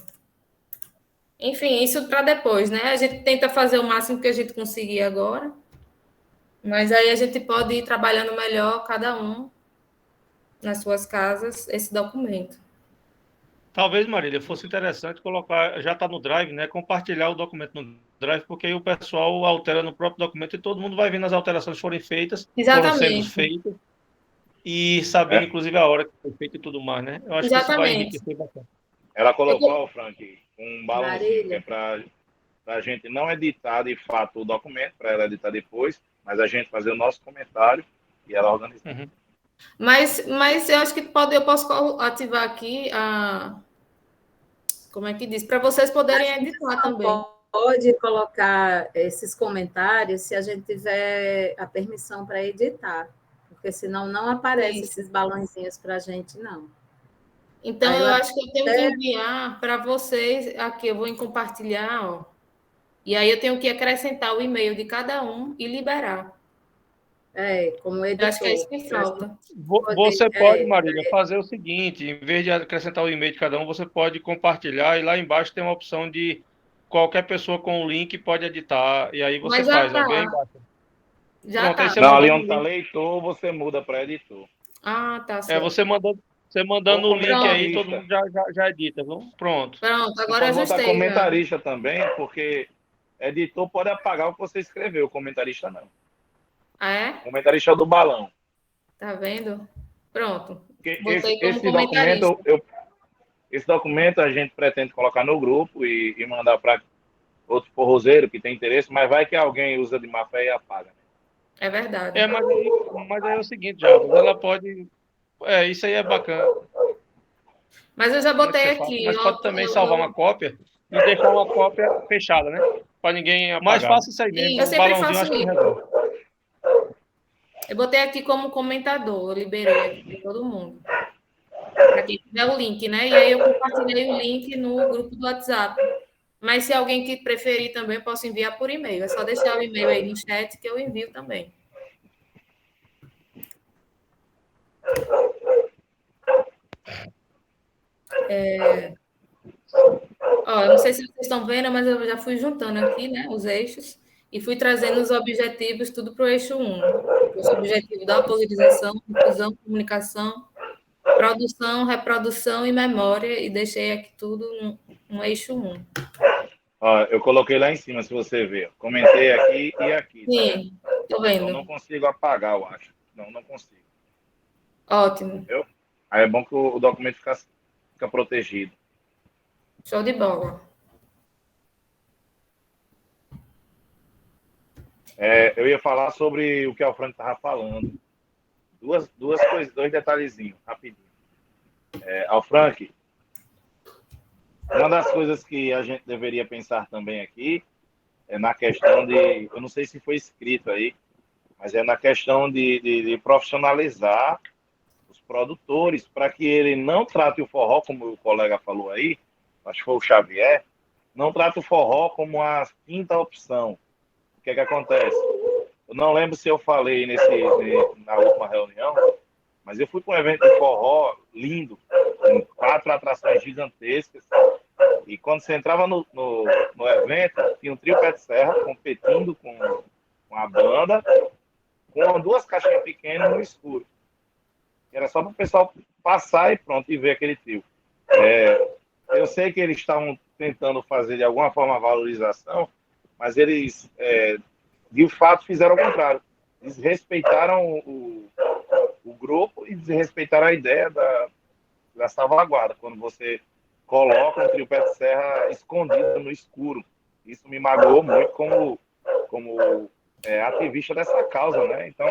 Enfim, isso para depois, né? A gente tenta fazer o máximo que a gente conseguir agora. Mas aí a gente pode ir trabalhando melhor, cada um, nas suas casas, esse documento. Talvez, Marília, fosse interessante colocar, já está no Drive, né? Compartilhar o documento no Drive, porque aí o pessoal altera no próprio documento e todo mundo vai vendo as alterações que forem feitas, Exatamente. foram sendo feitas, e sabendo, inclusive, a hora que foi feita e tudo mais, né? Eu acho que isso vai enriquecer bastante. Ela colocou, Frank, um balãozinho que é para a gente não editar de fato o documento, para ela editar depois, mas a gente fazer o nosso comentário e ela organizar. Uhum. Mas eu acho que eu posso ativar aqui como é que diz? Para vocês poderem editar também. Pode colocar esses comentários se a gente tiver a permissão para editar, porque senão não aparecem esses balãozinhos para a gente, não. Então, eu acho que eu tenho que enviar para vocês aqui, eu vou compartilhar, ó. E aí eu tenho que acrescentar o e-mail de cada um e liberar. Como editor. Eu acho que é isso que falta. Você pode, Marília, fazer o seguinte, em vez de acrescentar o e-mail de cada um, você pode compartilhar e lá embaixo tem uma opção de qualquer pessoa com o link pode editar, e aí você faz, ó, bem embaixo. Já tá. Não, ali onde está leitor, você muda para editor. Ah, tá certo. Você mandando o link aí, todo mundo já edita, viu? Pronto. Pronto, agora eu ajustei. Botar comentarista também, porque editor pode apagar o que você escreveu, comentarista não. Ah, é? Comentarista do balão. Tá vendo? Pronto. Esse documento a gente pretende colocar no grupo e mandar para outro forrozeiro que tem interesse, mas vai que alguém usa de má fé e apaga. Né? É verdade. Mas aí é o seguinte, Jarbas, ela pode... isso aí é bacana. Mas eu já botei aqui. Mas pode também salvar uma cópia e deixar uma cópia fechada, né? Para ninguém apagar. Mais fácil isso aí mesmo. Eu sempre faço isso. Eu botei aqui como comentador, eu liberei aqui para todo mundo. Para quem tiver o link, né? E aí eu compartilhei o link no grupo do WhatsApp. Mas se alguém que preferir também, eu posso enviar por e-mail. É só deixar o e-mail aí no chat que eu envio também. Ó, eu não sei se vocês estão vendo, mas eu já fui juntando aqui, né, os eixos, e fui trazendo os objetivos tudo para o eixo 1. Os objetivos da polarização, difusão, comunicação, produção, reprodução e memória, e deixei aqui tudo no eixo 1. Ó, eu coloquei lá em cima, se você ver. Comentei aqui e aqui. Sim, estou Tá? vendo. Eu não consigo apagar, eu acho. Não consigo. Ótimo. Entendeu? Aí é bom que o documento fica protegido. Show de bola. Eu ia falar sobre o que o Frank estava falando. Duas coisas, dois detalhezinhos, rapidinho. Ao Frank, uma das coisas que a gente deveria pensar também aqui é na questão de, eu não sei se foi escrito aí, mas é na questão de profissionalizar os produtores, para que ele não trate o forró, como o colega falou aí, acho que foi o Xavier, não trate o forró como a quinta opção. O que acontece? Eu não lembro se eu falei na última reunião, mas eu fui para um evento de forró lindo, com 4 atrações gigantescas, e quando você entrava no evento, tinha um trio pé de serra competindo com a banda, com 2 caixinhas pequenas no escuro. Era só para o pessoal passar e pronto, e ver aquele trio. Eu sei que eles estavam tentando fazer de alguma forma a valorização, mas eles, de fato, fizeram o contrário. Eles respeitaram o grupo e desrespeitaram a ideia da salvaguarda, quando você coloca um trio pé de serra escondido no escuro. Isso me magoou muito como ativista dessa causa, né? Então,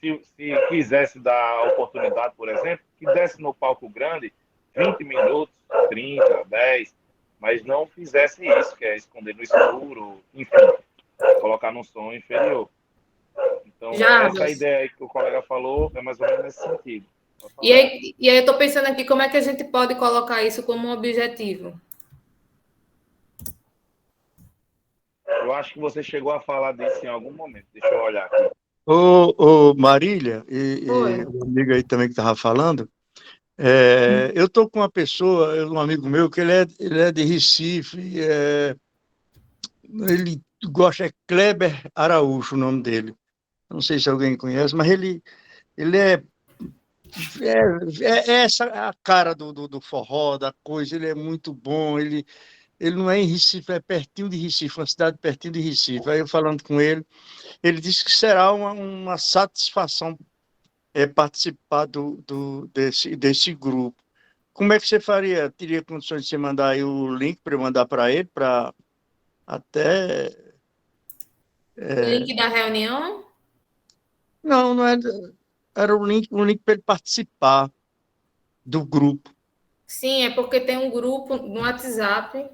se quisesse dar a oportunidade, por exemplo, que desse no palco grande 20 minutos, 30, 10, mas não fizesse isso, que é esconder no escuro, enfim, colocar num som inferior. Então, essa ideia aí que o colega falou é mais ou menos nesse sentido. E aí eu estou pensando aqui, como é que a gente pode colocar isso como um objetivo? Eu acho que você chegou a falar disso em algum momento. Deixa eu olhar aqui. Ô Marília, e o amigo aí também que estava falando, eu estou com uma pessoa, um amigo meu, que ele é de Recife, ele gosta, é Kleber Araújo, o nome dele. Não sei se alguém conhece, mas ele é essa a cara do forró, da coisa, ele é muito bom, ele não é em Recife, é pertinho de Recife, uma cidade pertinho de Recife. Aí eu falando com ele disse que será uma satisfação participar desse grupo. Como é que você faria? Teria condições de você mandar aí o link para eu mandar para ele, para até... O link da reunião? Não era o link para ele participar do grupo. Sim, é porque tem um grupo no WhatsApp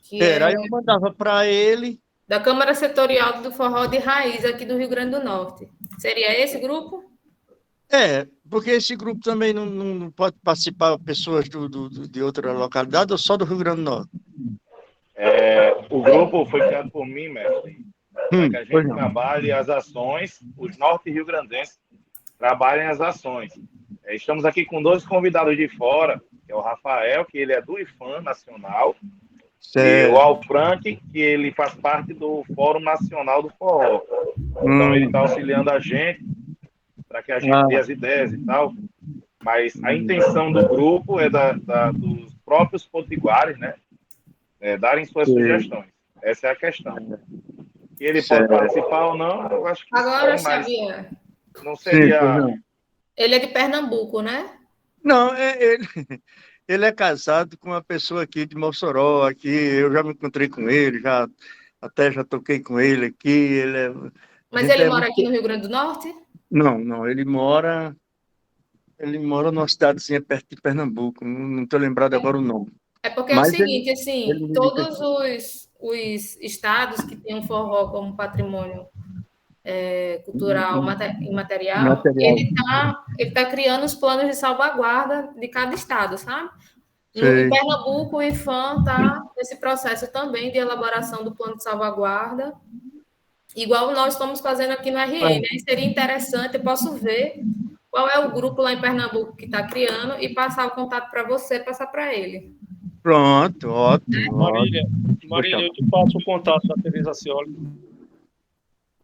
que Aí eu mandava para ele. Da Câmara Setorial do Forró de Raiz, aqui do Rio Grande do Norte. Seria esse grupo? Porque esse grupo também não pode participar pessoas de outra localidade ou só do Rio Grande do Norte? O grupo foi criado por mim, mestre, para que a gente trabalhe as ações, os norte-riograndenses trabalhem as ações. Estamos aqui com 2 convidados de fora, que é o Rafael, que ele é do IFAM Nacional, e o Al Frank, que ele faz parte do Fórum Nacional do Forró. Então, ele está auxiliando a gente para que a gente dê as ideias e tal. Mas a intenção do grupo é dos próprios potiguares, né? Darem suas sugestões. Essa é a questão. Ele pode participar ou não, eu acho que agora, sim, mas Xavier. não seria... Ele é de Pernambuco, né? Não, ele é casado com uma pessoa aqui de Mossoró, aqui, eu já me encontrei com ele, já toquei com ele aqui. Mas ele mora aqui no Rio Grande do Norte? Não, ele mora numa cidadezinha perto de Pernambuco, não estou lembrado agora o nome. É porque é o seguinte, assim, todos os estados que têm um forró como patrimônio cultural imaterial, ele tá criando os planos de salvaguarda de cada estado, sabe? Em Pernambuco, o IFAM está nesse processo também de elaboração do plano de salvaguarda, igual nós estamos fazendo aqui no RN, né? Seria interessante, eu posso ver qual é o grupo lá em Pernambuco que está criando e passar o contato para você, passar para ele. Pronto, ótimo. Marília, Poxa. eu te passo o contato da Teresa Cioli,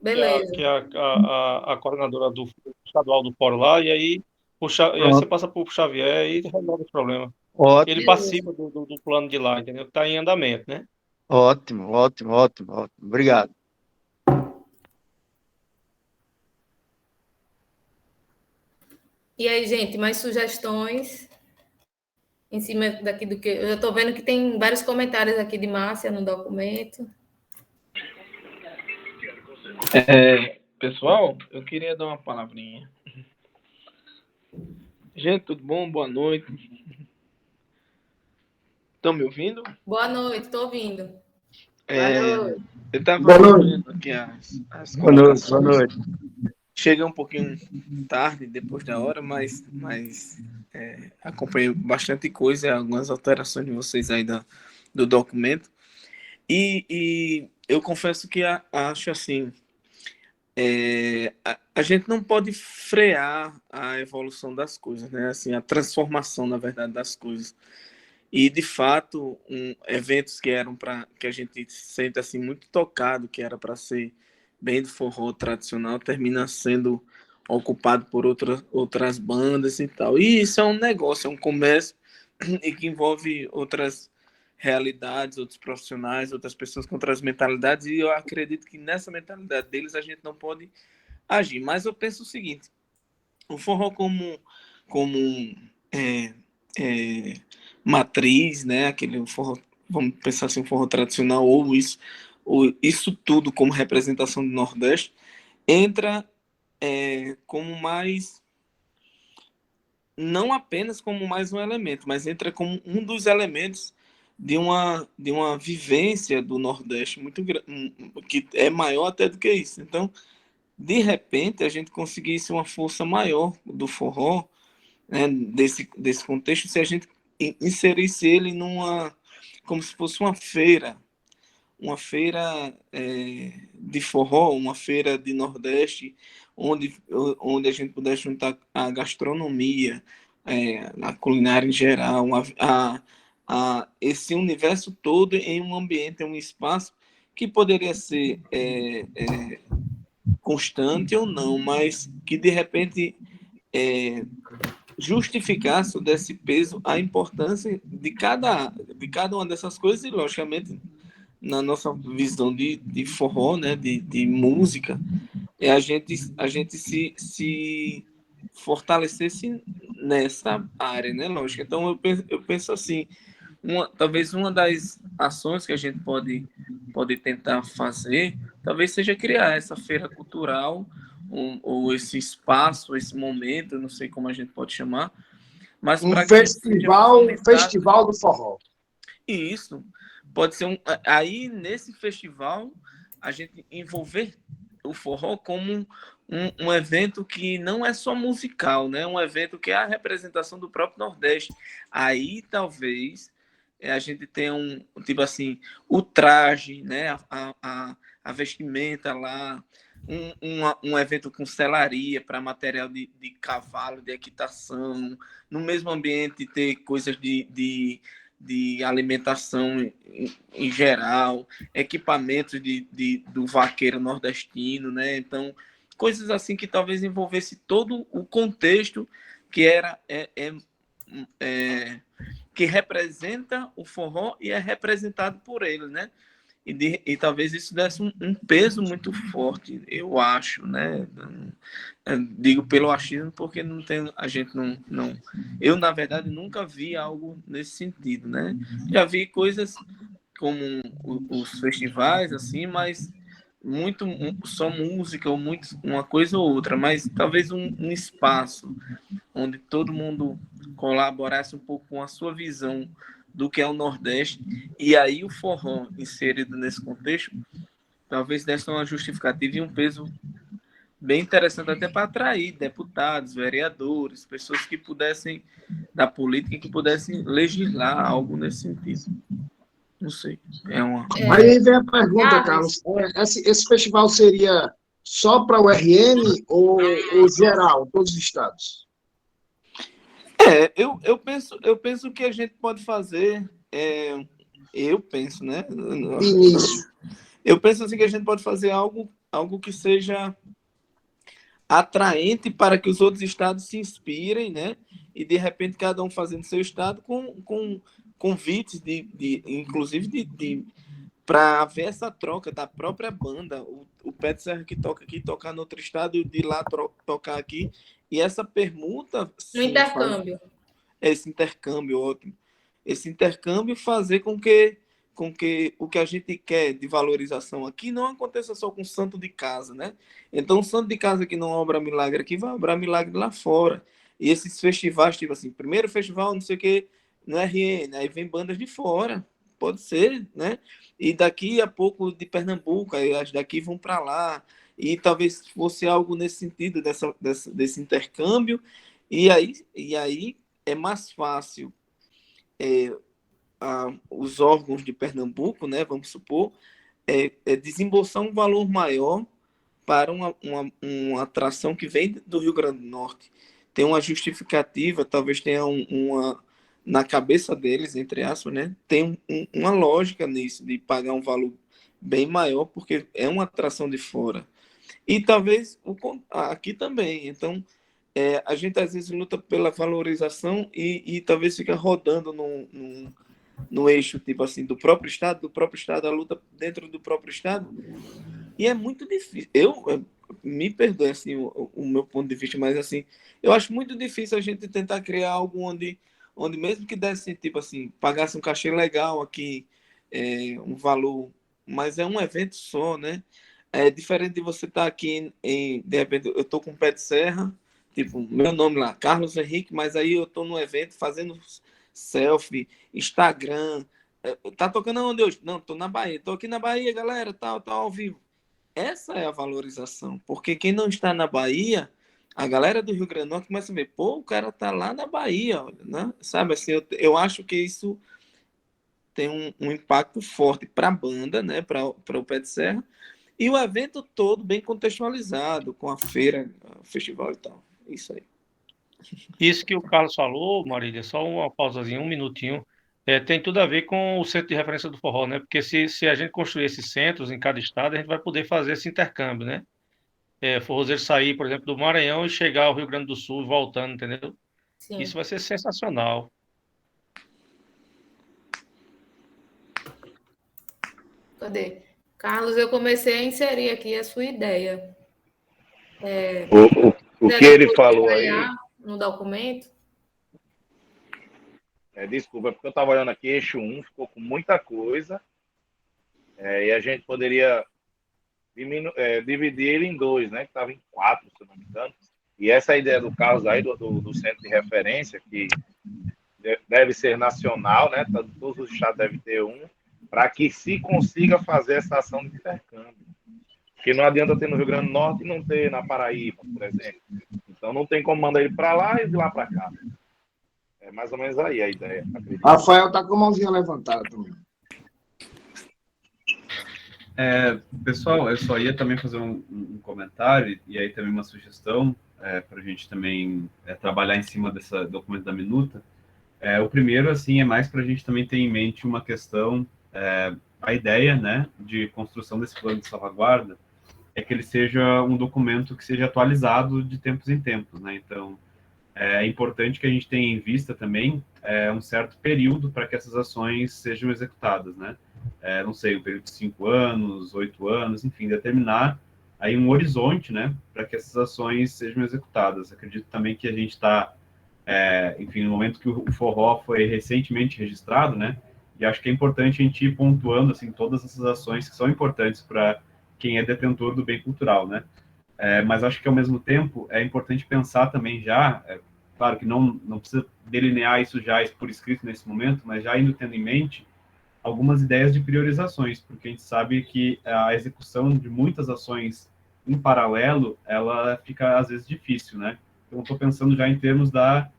Beleza. que é a coordenadora do estadual do fórum lá, e aí Pronto. você passa para o Xavier e resolve o problema. Ótimo, Ele participa do plano de lá, entendeu? Está em andamento, né? ótimo. Obrigado. E aí, gente, mais sugestões em cima daqui do que... Eu estou vendo que tem vários comentários aqui de Márcia no documento. Pessoal, eu queria dar uma palavrinha. Gente, tudo bom? Boa noite. Estão me ouvindo? Boa noite, estou ouvindo. Eu estava olhando aqui as Boa noite. Cheguei um pouquinho tarde, depois da hora, mas acompanhei bastante coisa, algumas alterações de vocês aí do documento. E eu confesso que acho assim, a gente não pode frear a evolução das coisas, né? Assim, a transformação, na verdade, das coisas. E, de fato, eventos que eram que a gente sente assim, muito tocado, que era para ser bem do forró tradicional, termina sendo ocupado por outras bandas e tal. E isso é um negócio, é um comércio e que envolve outras realidades, outros profissionais, outras pessoas com outras mentalidades, e eu acredito que nessa mentalidade deles a gente não pode agir. Mas eu penso o seguinte, o forró como matriz, né, aquele forró, vamos pensar assim, um forró tradicional, ou isso tudo como representação do Nordeste, entra como mais, não apenas como mais um elemento, mas entra como um dos elementos de uma vivência do Nordeste muito que é maior até do que isso. Então, de repente, a gente conseguisse uma força maior do forró, né, desse contexto, se a gente inserisse ele como se fosse uma feira de forró, uma feira de Nordeste, onde a gente pudesse juntar a gastronomia, a culinária em geral, esse universo todo em um ambiente, em um espaço que poderia ser constante ou não, mas que de repente justificasse desse peso a importância de cada uma dessas coisas e, logicamente, na nossa visão de forró, né, de música, a gente se fortalecesse nessa área, né, lógico. Então, eu penso assim, talvez uma das ações que a gente pode tentar fazer, talvez seja criar essa feira cultural, ou esse espaço, esse momento, não sei como a gente pode chamar, mas festival do forró. E isso pode ser aí nesse festival a gente envolver o forró como um evento que não é só musical, né? Um evento que é a representação do próprio Nordeste. Aí talvez a gente tenha tipo assim, o traje, né? A vestimenta lá, um evento com selaria para material de cavalo, de equitação, no mesmo ambiente ter coisas de alimentação em geral, equipamentos do vaqueiro nordestino, né? Então, coisas assim que talvez envolvesse todo o contexto que que representa o forró e é representado por ele, né? E talvez isso desse um peso muito forte, eu acho, né? Eu digo pelo achismo porque a gente não... Eu, na verdade, nunca vi algo nesse sentido, né? Já vi coisas como os festivais, assim, mas muito só música, ou muito uma coisa ou outra, mas talvez um espaço onde todo mundo colaborasse um pouco com a sua visão do que é o Nordeste, e aí o forró inserido nesse contexto, talvez desse uma justificativa e um peso bem interessante até para atrair deputados, vereadores, pessoas que pudessem, da política, que pudessem legislar algo nesse sentido. Não sei. Aí vem a pergunta, Carlos. Esse festival seria só para o RN ou geral, todos os estados? Eu penso que a gente pode fazer, eu penso, né? Início. Eu penso assim que a gente pode fazer algo que seja atraente para que os outros estados se inspirem, né? E de repente cada um fazendo seu estado com convites inclusive para haver essa troca da própria banda, o pé de serra que toca aqui, tocar no outro estado e de lá tocar aqui, e essa permuta, No sim, intercâmbio. esse intercâmbio ótimo, esse intercâmbio fazer com que o que a gente quer de valorização aqui não aconteça só com o santo de casa, né? Então, o santo de casa que não obra milagre aqui, vai obrar milagre lá fora. E esses festivais, tipo assim, primeiro festival, não sei o que, no RN, aí vem bandas de fora, pode ser, né? E daqui a pouco de Pernambuco, aí as daqui vão para lá, e talvez fosse algo nesse sentido, desse intercâmbio, e aí é mais fácil os órgãos de Pernambuco, né, vamos supor, desembolsar um valor maior para uma atração que vem do Rio Grande do Norte. Tem uma justificativa, talvez tenha uma na cabeça deles, entre aspas, né, tem uma lógica nisso, de pagar um valor bem maior, porque é uma atração de fora. E talvez aqui também. Então, a gente às vezes luta pela valorização e talvez fica rodando no eixo, tipo assim, do próprio Estado, a luta dentro do próprio Estado. E é muito difícil. Me perdoe, assim, o meu ponto de vista, mas, assim, eu acho muito difícil a gente tentar criar algo onde mesmo que desse, tipo assim, pagasse um cachê legal aqui, um valor, mas é um evento só, né? É diferente de você estar aqui, de repente, eu estou com o pé de serra, tipo, meu nome lá, Carlos Henrique, mas aí eu estou no evento fazendo selfie, Instagram. Tá tocando aonde hoje? Não, tô na Bahia. Tô aqui na Bahia, galera, tal, ao vivo. Essa é a valorização, porque quem não está na Bahia, a galera do Rio Grande do Norte começa a ver, pô, o cara tá lá na Bahia, olha, né? Sabe assim, eu acho que isso tem um impacto forte para a banda, né, para o Pé de Serra, e o evento todo bem contextualizado, com a feira, o festival e tal. Isso aí. Isso que o Carlos falou, Marília, só uma pausazinha, um minutinho, tem tudo a ver com o centro de referência do forró, né? Porque se a gente construir esses centros em cada estado, a gente vai poder fazer esse intercâmbio, né? Forrozeiro sair, por exemplo, do Maranhão e chegar ao Rio Grande do Sul e voltando, entendeu? Sim. Isso vai ser sensacional. Cadê? Carlos, eu comecei a inserir aqui a sua ideia. O que ele falou aí, no documento. Desculpa, porque eu estava olhando aqui, eixo 1 ficou com muita coisa, e a gente poderia dividir ele em 2, né? Que estava em 4, se eu não me engano. E essa ideia do Carlos aí, do centro de referência, que deve ser nacional, né? Todos os estados devem ter um, para que se consiga fazer essa ação de intercâmbio. Porque não adianta ter no Rio Grande do Norte e não ter na Paraíba, por exemplo. Então não tem como mandar ele para lá e de lá para cá. É mais ou menos aí a ideia, acredito. Rafael está com a mãozinha levantada também. Pessoal, eu só ia também fazer um comentário e aí também uma sugestão para a gente também trabalhar em cima desse documento da minuta. O primeiro, assim, é mais para a gente também ter em mente uma questão, a ideia, né, de construção desse plano de salvaguarda é que ele seja um documento que seja atualizado de tempos em tempos, né? Então, é importante que a gente tenha em vista também um certo período para que essas ações sejam executadas, né? Não sei, um período de 5 anos, 8 anos, enfim, determinar aí um horizonte, né, para que essas ações sejam executadas. Acredito também que a gente está, enfim, no momento que o forró foi recentemente registrado, né, e acho que é importante a gente ir pontuando, assim, todas essas ações que são importantes para quem é detentor do bem cultural, né? Mas acho que, ao mesmo tempo, é importante pensar também já, claro que não precisa delinear isso já por escrito nesse momento, mas já indo tendo em mente algumas ideias de priorizações, porque a gente sabe que a execução de muitas ações em paralelo, ela fica, às vezes, difícil, né? Então, estou pensando já em termos da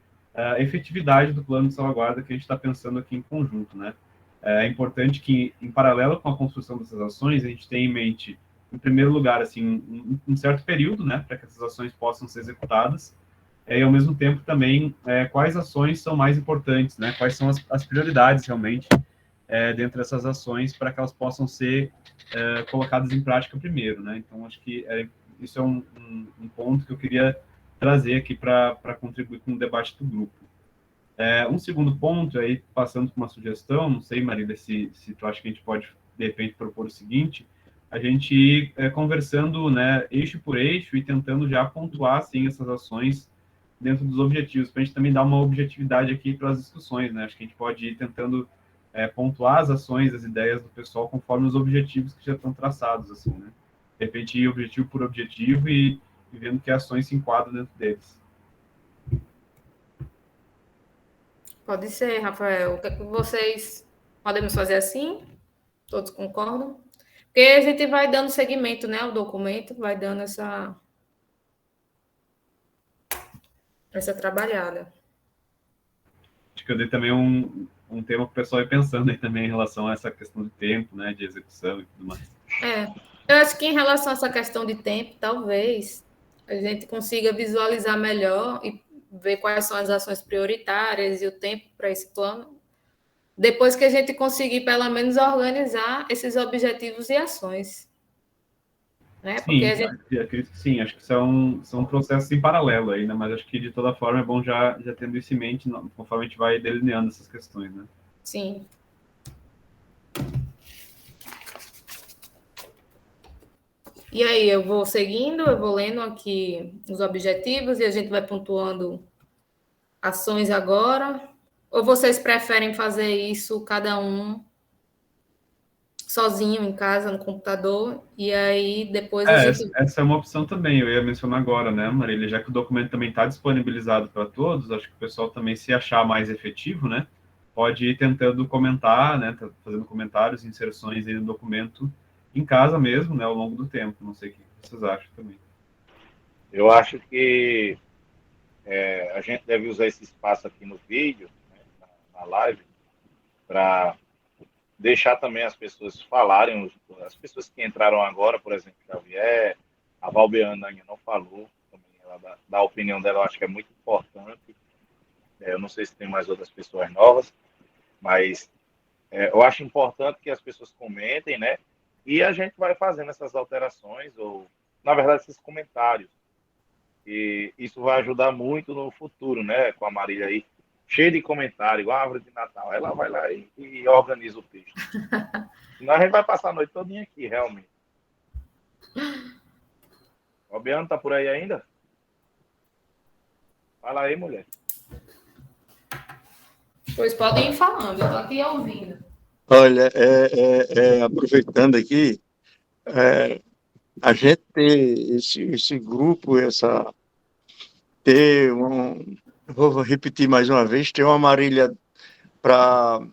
efetividade do plano de salvaguarda que a gente está pensando aqui em conjunto, né? É importante que, em paralelo com a construção dessas ações, a gente tenha em mente em primeiro lugar, assim, um certo período, né, para que essas ações possam ser executadas, e ao mesmo tempo também quais ações são mais importantes, né, quais são as prioridades realmente dentro dessas ações para que elas possam ser colocadas em prática primeiro, né. Então, acho que isso é um ponto que eu queria trazer aqui para contribuir com o debate do grupo. Um segundo ponto, aí passando por uma sugestão, não sei, Marília, se tu acha que a gente pode, de repente, propor o seguinte, a gente ir conversando, né, eixo por eixo e tentando já pontuar, assim, essas ações dentro dos objetivos, para a gente também dar uma objetividade aqui para as discussões, né? Acho que a gente pode ir tentando pontuar as ações, as ideias do pessoal conforme os objetivos que já estão traçados, assim, né? De repente, ir objetivo por objetivo e vendo que ações se enquadram dentro deles. Pode ser, Rafael. O que vocês podemos fazer assim? Todos concordam? Porque a gente vai dando seguimento, né, ao documento, vai dando essa trabalhada. Acho que eu dei também um tema para o pessoal ir pensando aí também em relação a essa questão de tempo, né, de execução e tudo mais. Eu acho que em relação a essa questão de tempo, talvez a gente consiga visualizar melhor e ver quais são as ações prioritárias e o tempo para esse plano, depois que a gente conseguir, pelo menos, organizar esses objetivos e ações. Né? Sim, acredito que sim, acho que são processos em paralelo aí, né? Mas acho que, de toda forma, é bom já tendo isso em mente, conforme a gente vai delineando essas questões, né? Sim. E aí, eu vou seguindo, eu vou lendo aqui os objetivos e a gente vai pontuando ações agora. Ou vocês preferem fazer isso, cada um, sozinho, em casa, no computador, e aí depois a gente... Essa é uma opção também, eu ia mencionar agora, né, Marília? Já que o documento também está disponibilizado para todos, acho que o pessoal também, se achar mais efetivo, né, pode ir tentando comentar, né, fazendo comentários, inserções aí no documento, em casa mesmo, né, ao longo do tempo. Não sei o que vocês acham também. Eu acho que a gente deve usar esse espaço aqui no vídeo, né, na live, para deixar também as pessoas falarem, as pessoas que entraram agora, por exemplo, Xavier, a Valbeana ainda não falou, também ela dá a opinião dela, eu acho que é muito importante. Eu não sei se tem mais outras pessoas novas, mas eu acho importante que as pessoas comentem, né? E a gente vai fazendo essas alterações, ou, na verdade, esses comentários. E isso vai ajudar muito no futuro, né? Com a Marília aí, cheia de comentário, igual a árvore de Natal. Ela vai lá e organiza o texto. Senão a gente vai passar a noite todinha aqui, realmente. O Albiano tá por aí ainda? Fala aí, mulher. Pois podem ir falando, eu estou aqui ouvindo. Olha, aproveitando aqui, a gente ter esse grupo, vou repetir mais uma vez, ter uma Marília para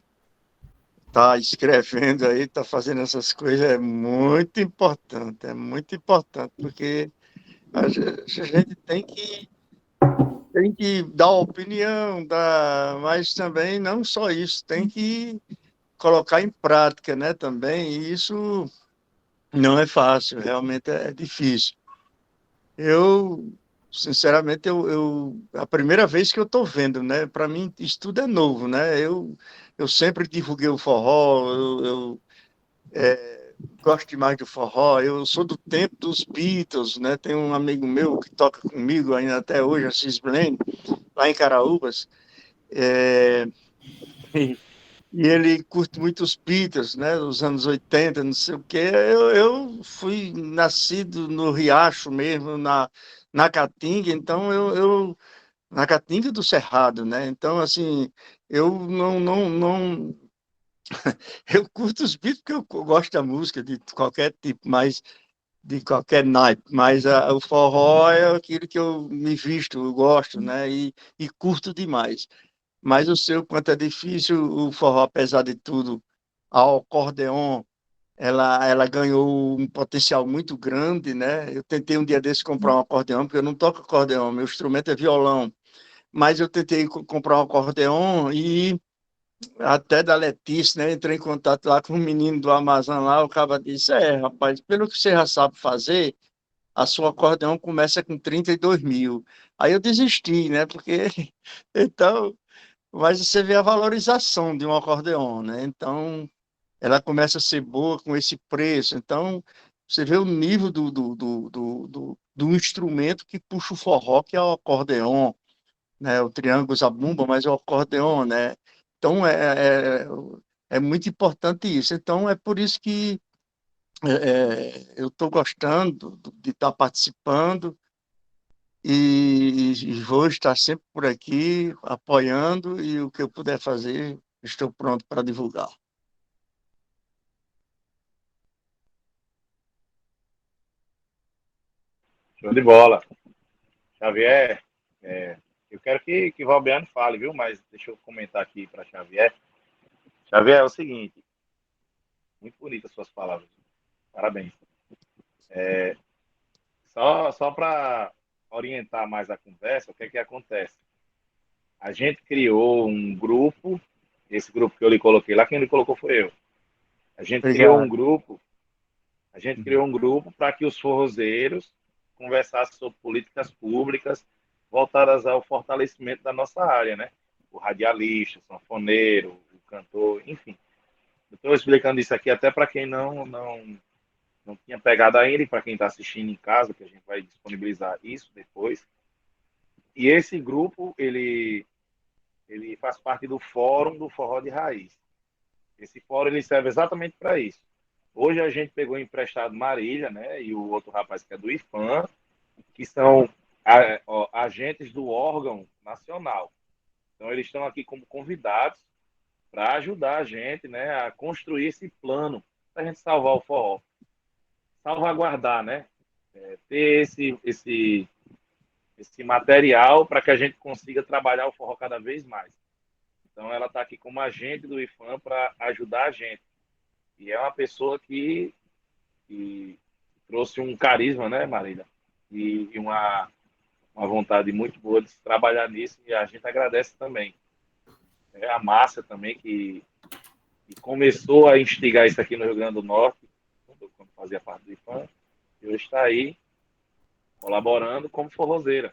estar escrevendo aí, estar fazendo essas coisas é muito importante, porque a gente tem que dar opinião, mas também não só isso, tem que colocar em prática, né, também, e isso não é fácil, realmente é difícil. Sinceramente, a primeira vez que eu estou vendo, né, para mim isso tudo é novo, né, eu sempre divulguei o forró, eu gosto demais do forró, eu sou do tempo dos Beatles, né, tem um amigo meu que toca comigo ainda até hoje, Assis Blaine, lá em Caraúbas, e ele curte muito os Beatles, né, dos anos 80, não sei o quê. Eu fui nascido no Riacho mesmo, na Caatinga, então na Caatinga do Cerrado, né, então, assim, eu não eu curto os Beatles porque eu gosto da música de qualquer tipo, mas de qualquer naipe, mas o forró é aquilo que eu me visto, eu gosto, né, e curto demais. Mas eu sei o quanto é difícil o forró, apesar de tudo. A acordeon, ela ganhou um potencial muito grande, né? Eu tentei um dia desse comprar um acordeon, porque eu não toco acordeon, meu instrumento é violão. Mas eu tentei comprar um acordeon e até da Letícia, né? Entrei em contato lá com o menino do Amazonas lá, o cara disse, rapaz, pelo que você já sabe fazer, a sua acordeão começa com 32 mil. Aí eu desisti, né? Porque, então, mas você vê a valorização de um acordeão, né? Então, ela começa a ser boa com esse preço. Então, você vê o nível do instrumento que puxa o forró, que é o acordeão, né? O triângulo, a bumba, mas é o acordeão, né? Então, é muito importante isso. Então, é por isso que eu estou gostando de estar participando e vou estar sempre por aqui apoiando e o que eu puder fazer, estou pronto para divulgar. Show de bola. Xavier, eu quero que Valbiano fale, viu? Mas deixa eu comentar aqui para Xavier. Xavier, é o seguinte, muito bonitas suas palavras. Parabéns. Só para orientar mais a conversa, o que é que acontece? A gente criou um grupo, esse grupo que eu lhe coloquei lá, quem lhe colocou foi eu. A gente criou um Obrigado. grupo, para que os forrozeiros conversassem sobre políticas públicas voltadas ao fortalecimento da nossa área, né? O radialista, o sanfoneiro, o cantor, enfim. Eu estou explicando isso aqui até para quem não tinha pegado ainda e para quem está assistindo em casa, que a gente vai disponibilizar isso depois. E esse grupo, ele faz parte do Fórum do Forró de Raiz. Esse fórum ele serve exatamente para isso. Hoje a gente pegou emprestado Marília, né, e o outro rapaz que é do IFAM, que são agentes do órgão nacional. Então eles estão aqui como convidados para ajudar a gente, né, a construir esse plano para a gente salvar o forró, salvaguardar, né, ter esse material para que a gente consiga trabalhar o forró cada vez mais. Então ela está aqui como agente do IFAM para ajudar a gente. E é uma pessoa que trouxe um carisma, né, Marília? E uma vontade muito boa de se trabalhar nisso, e a gente agradece também. É a Márcia também, que começou a instigar isso aqui no Rio Grande do Norte, quando fazia parte do IFAM, e hoje está aí colaborando como forrozeira,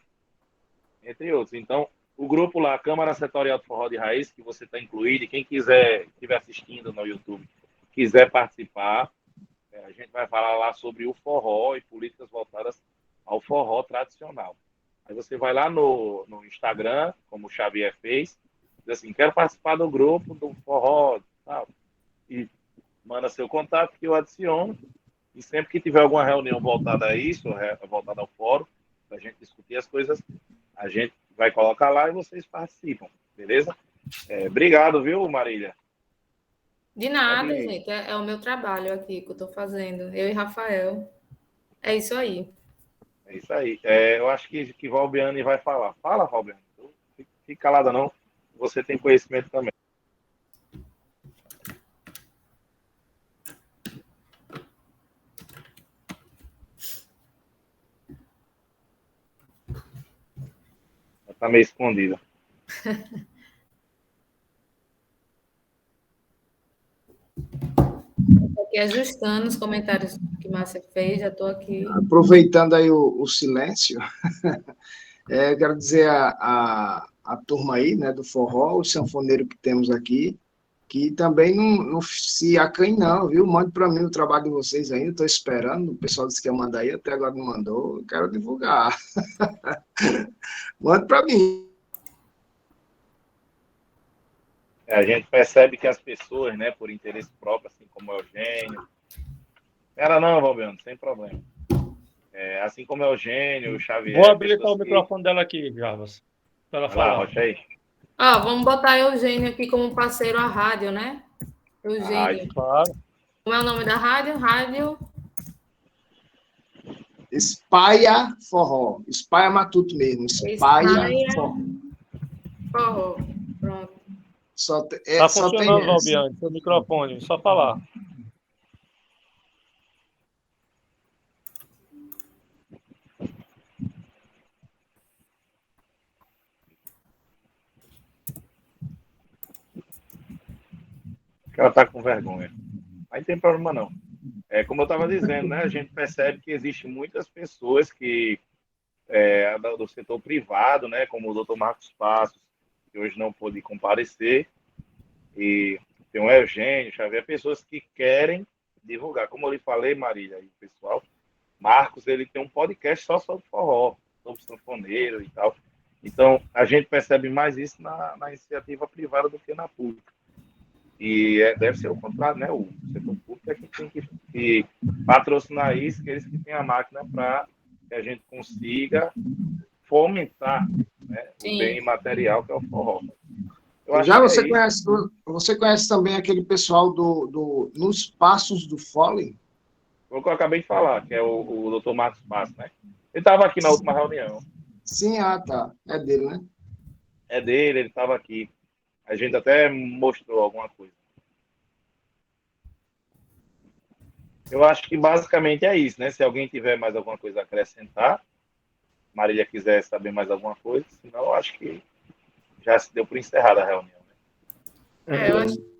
entre outros. Então, o grupo lá, Câmara Setorial do Forró de Raiz, que você está incluído, e quem estiver assistindo no YouTube, quiser participar, a gente vai falar lá sobre o forró e políticas voltadas ao forró tradicional. Aí você vai lá no Instagram, como o Xavier fez, diz assim, quero participar do grupo do forró, tal, e manda seu contato que eu adiciono, e sempre que tiver alguma reunião voltada a isso, voltada ao fórum, para a gente discutir as coisas, a gente vai colocar lá e vocês participam, beleza? Obrigado, viu, Marília? De nada, gente. É o meu trabalho aqui que eu estou fazendo. Eu e Rafael. É isso aí. É isso aí. Eu acho que Valbiane vai falar. Fala, Valbiane. Fique calada, não. Você tem conhecimento também. Está meio escondida. Aqui ajustando os comentários que Márcia fez, já estou aqui. Aproveitando aí o silêncio, quero dizer a turma aí, né, do forró, o sanfoneiro que temos aqui, que também não se acanhe não, viu? Mande para mim o trabalho de vocês ainda, estou esperando, o pessoal disse que ia mandar aí, até agora não mandou, eu quero divulgar. Mande para mim. A gente percebe que as pessoas, né, por interesse próprio, assim como o Eugênio... Ela não, Valbiano, sem problema. Assim como o Eugênio, o Xavier... Vou habilitar o microfone dela aqui, Jarbas, para ela Vai lá, falar. rocha aí. Vamos botar Eugênio aqui como parceiro à rádio, né? Eugênio. Claro. Como é o nome da rádio? Rádio... Espaia Forró. Espaia Matuto mesmo. Espaia Forró. Forró. Pronto. Está funcionando, Valbiane, seu microfone, só falar. ela está com vergonha. Aí não tem problema não. Como eu estava dizendo, né? A gente percebe que existem muitas pessoas que do setor privado, né? Como o Dr. Marcos Passos, que hoje não pôde comparecer, e tem o Eugênio Xavier, pessoas que querem divulgar. Como eu lhe falei, Marília, e o pessoal, Marcos, ele tem um podcast só sobre forró, sobre sanfoneiro e tal. Então, a gente percebe mais isso na iniciativa privada do que na pública. E deve ser o contrário, né? O setor público é que tem que patrocinar isso, que eles que têm a máquina para que a gente consiga fomentar, né, o bem material que é o forró. Já você conhece também aquele pessoal nos Passos do Foley? Foi o que eu acabei de falar, que é o Dr. Marcos Passos, né? Ele estava aqui na última reunião. Sim, tá. É dele, né? É dele, ele estava aqui. A gente até mostrou alguma coisa. Eu acho que basicamente é isso, né? Se alguém tiver mais alguma coisa a acrescentar, Marília quiser saber mais alguma coisa, senão eu acho que já se deu por encerrada a reunião. Né? Eu acho.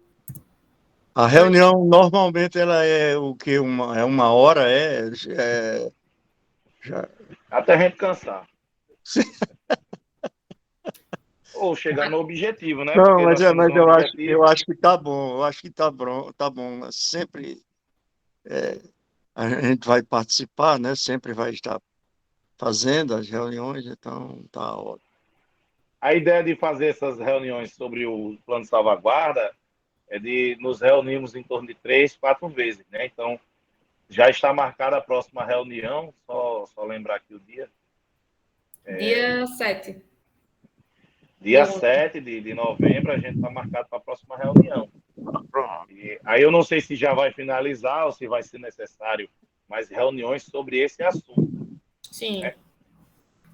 A reunião normalmente ela é o que? Uma hora? Já... Até a gente cansar. Ou chegar no objetivo, né? Não, mas eu acho que tá bom. Eu acho que tá bom. Sempre a gente vai participar, né? Sempre vai estar fazendo as reuniões, então tá ótimo. A ideia de fazer essas reuniões sobre o plano de salvaguarda é de nos reunirmos em torno de 3, 4 vezes, né? Então, já está marcada a próxima reunião, só lembrar aqui o dia. Dia 7. Dia 7 de novembro, a gente está marcado para a próxima reunião. E aí eu não sei se já vai finalizar ou se vai ser necessário mais reuniões sobre esse assunto. Sim. Né?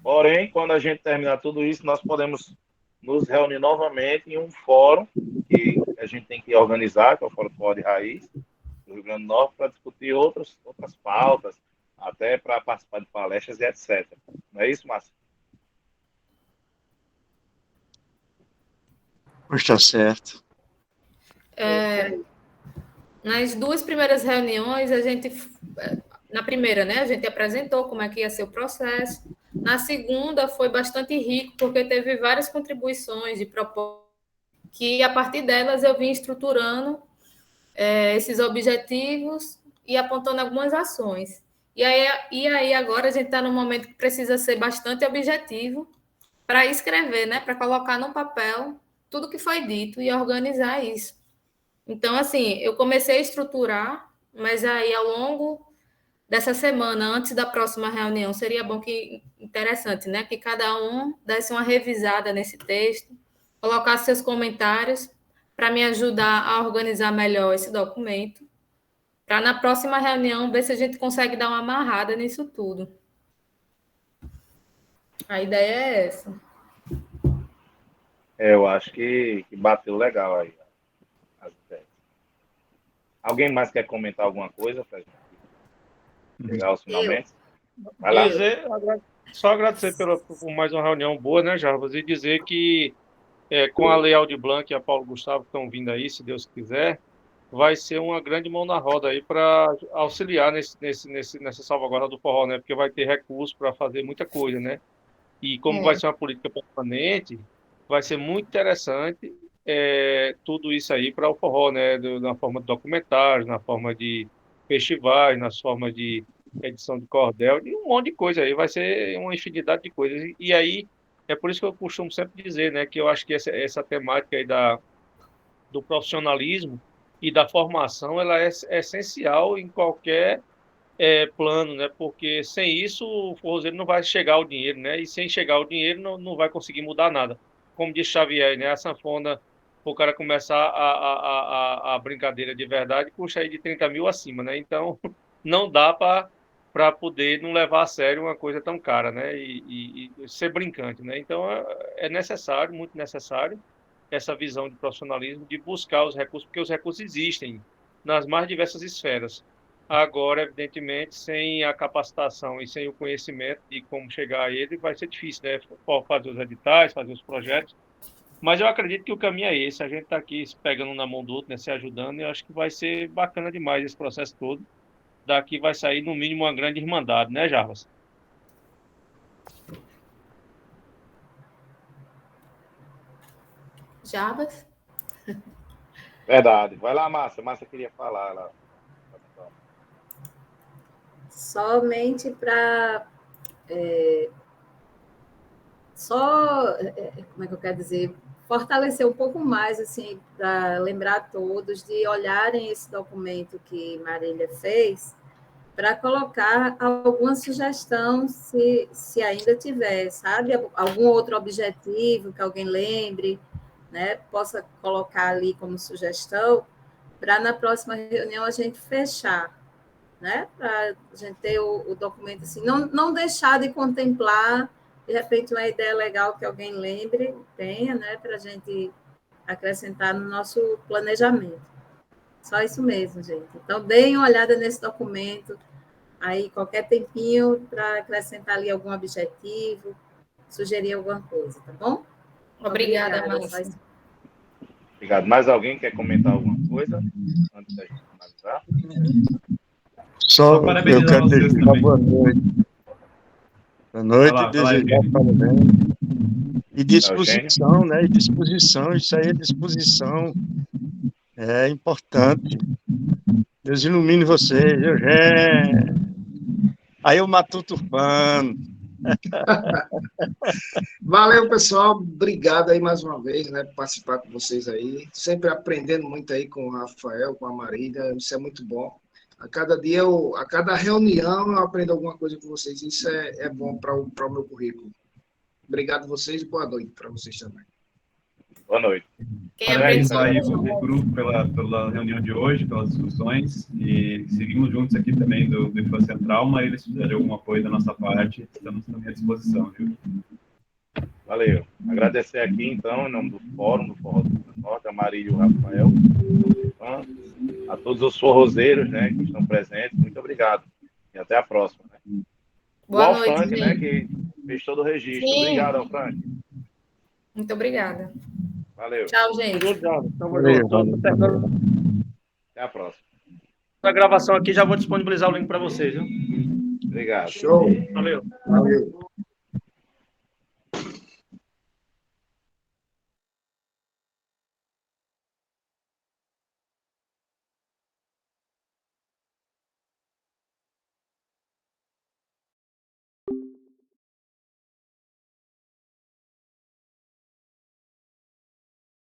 Porém, quando a gente terminar tudo isso, nós podemos nos reunir novamente em um fórum que a gente tem que organizar, que é o Fórum Forró de Raiz, do Rio Grande do Norte, para discutir outras pautas, até para participar de palestras e etc. Não é isso, Márcio? Pois está certo. Nas 2 primeiras reuniões, na primeira, né, a gente apresentou como é que ia ser o processo. Na segunda, foi bastante rico, porque teve várias contribuições de propostas, que a partir delas eu vim estruturando esses objetivos e apontando algumas ações. E aí agora a gente está num momento que precisa ser bastante objetivo para escrever, né, para colocar no papel tudo que foi dito e organizar isso. Então, assim, eu comecei a estruturar, mas aí ao longo dessa semana, antes da próxima reunião, seria bom interessante, né? Que cada um desse uma revisada nesse texto, colocasse seus comentários para me ajudar a organizar melhor esse documento, para na próxima reunião ver se a gente consegue dar uma amarrada nisso tudo. A ideia é essa. Eu acho que bateu legal aí as ideias. Alguém mais quer comentar alguma coisa para a gente chegar aos finalmente? Vai lá. Só agradecer por mais uma reunião boa, né, Jarbas? E dizer que com a Lei Aldir Blanc e a Paulo Gustavo estão vindo aí, se Deus quiser, vai ser uma grande mão na roda aí para auxiliar nessa salvaguarda do forró, né? Porque vai ter recurso para fazer muita coisa, né? E como vai ser uma política permanente, vai ser muito interessante tudo isso aí para o forró, né? Na forma de documentários, na forma de festivais, na forma de edição de cordel, e um monte de coisa aí. Vai ser uma infinidade de coisas. E aí, é por isso que eu costumo sempre dizer, né? Que eu acho que essa temática aí do profissionalismo e da formação, ela é essencial em qualquer plano, né? Porque sem isso o forrozeiro não vai chegar ao dinheiro, né? E sem chegar ao dinheiro não vai conseguir mudar nada. Como disse Xavier, né? A sanfona, o cara começar a brincadeira de verdade, custa aí de 30 mil acima, né? Então não dá para poder não levar a sério uma coisa tão cara, né? E ser brincante, né? Então é necessário, muito necessário, essa visão de profissionalismo, de buscar os recursos, porque os recursos existem nas mais diversas esferas. Agora, evidentemente, sem a capacitação e sem o conhecimento de como chegar a ele, vai ser difícil, né? Fazer os editais, fazer os projetos. Mas eu acredito que o caminho é esse. A gente está aqui se pegando na mão do outro, né, se ajudando, e eu acho que vai ser bacana demais esse processo todo. Daqui vai sair, no mínimo, uma grande irmandade, né, Jarbas? Jarbas? Verdade. Vai lá, Márcia. Márcia queria falar lá. Somente para como é que eu quero dizer, fortalecer um pouco mais, assim, para lembrar a todos de olharem esse documento que Marília fez, para colocar alguma sugestão, se ainda tiver, sabe? Algum outro objetivo que alguém lembre, né? Possa colocar ali como sugestão, para na próxima reunião a gente fechar, né? Para a gente ter o documento assim, não deixar de contemplar, de repente, uma ideia legal que alguém lembre, tenha, né? Para a gente acrescentar no nosso planejamento. Só isso mesmo, gente. Então, deem uma olhada nesse documento, aí qualquer tempinho para acrescentar ali algum objetivo, sugerir alguma coisa, tá bom? Obrigada, Márcia. Obrigado. Mais alguém quer comentar alguma coisa antes da gente finalizar? Só eu parabenizar quero vocês desejar também. boa noite. Boa noite, Vai lá, desejar Eugênio. parabéns. E disposição, né? E disposição, isso aí é disposição. É importante. Deus ilumine vocês, Eugênio. Aí o Matuto Urbano. Valeu, pessoal. Obrigado aí mais uma vez, né, por participar com vocês aí. Sempre aprendendo muito aí com o Rafael, com a Marília. Isso é muito bom. A cada dia, a cada reunião, eu aprendo alguma coisa com vocês. Isso é bom para o meu currículo. Obrigado a vocês e boa noite para vocês também. Boa noite. Parabenizar aí o grupo pela reunião de hoje, pelas discussões, e seguimos juntos aqui também do IFA Central, mas eles fizeram algum apoio da nossa parte, estamos também à disposição, viu? Valeu. Agradecer aqui, então, em nome do Fórum do Forró do Norte, a Marília e o Rafael, a todos os forrozeiros, né, que estão presentes, muito obrigado. E até a próxima. Né? Boa o noite, Alfrank, gente. né, que fez todo o registro. Sim. Obrigado, Alfrank. Muito obrigada. Valeu. Tchau, gente. Até a próxima. A gravação aqui, já vou disponibilizar o link para vocês, viu? Obrigado. Show. Valeu. Valeu.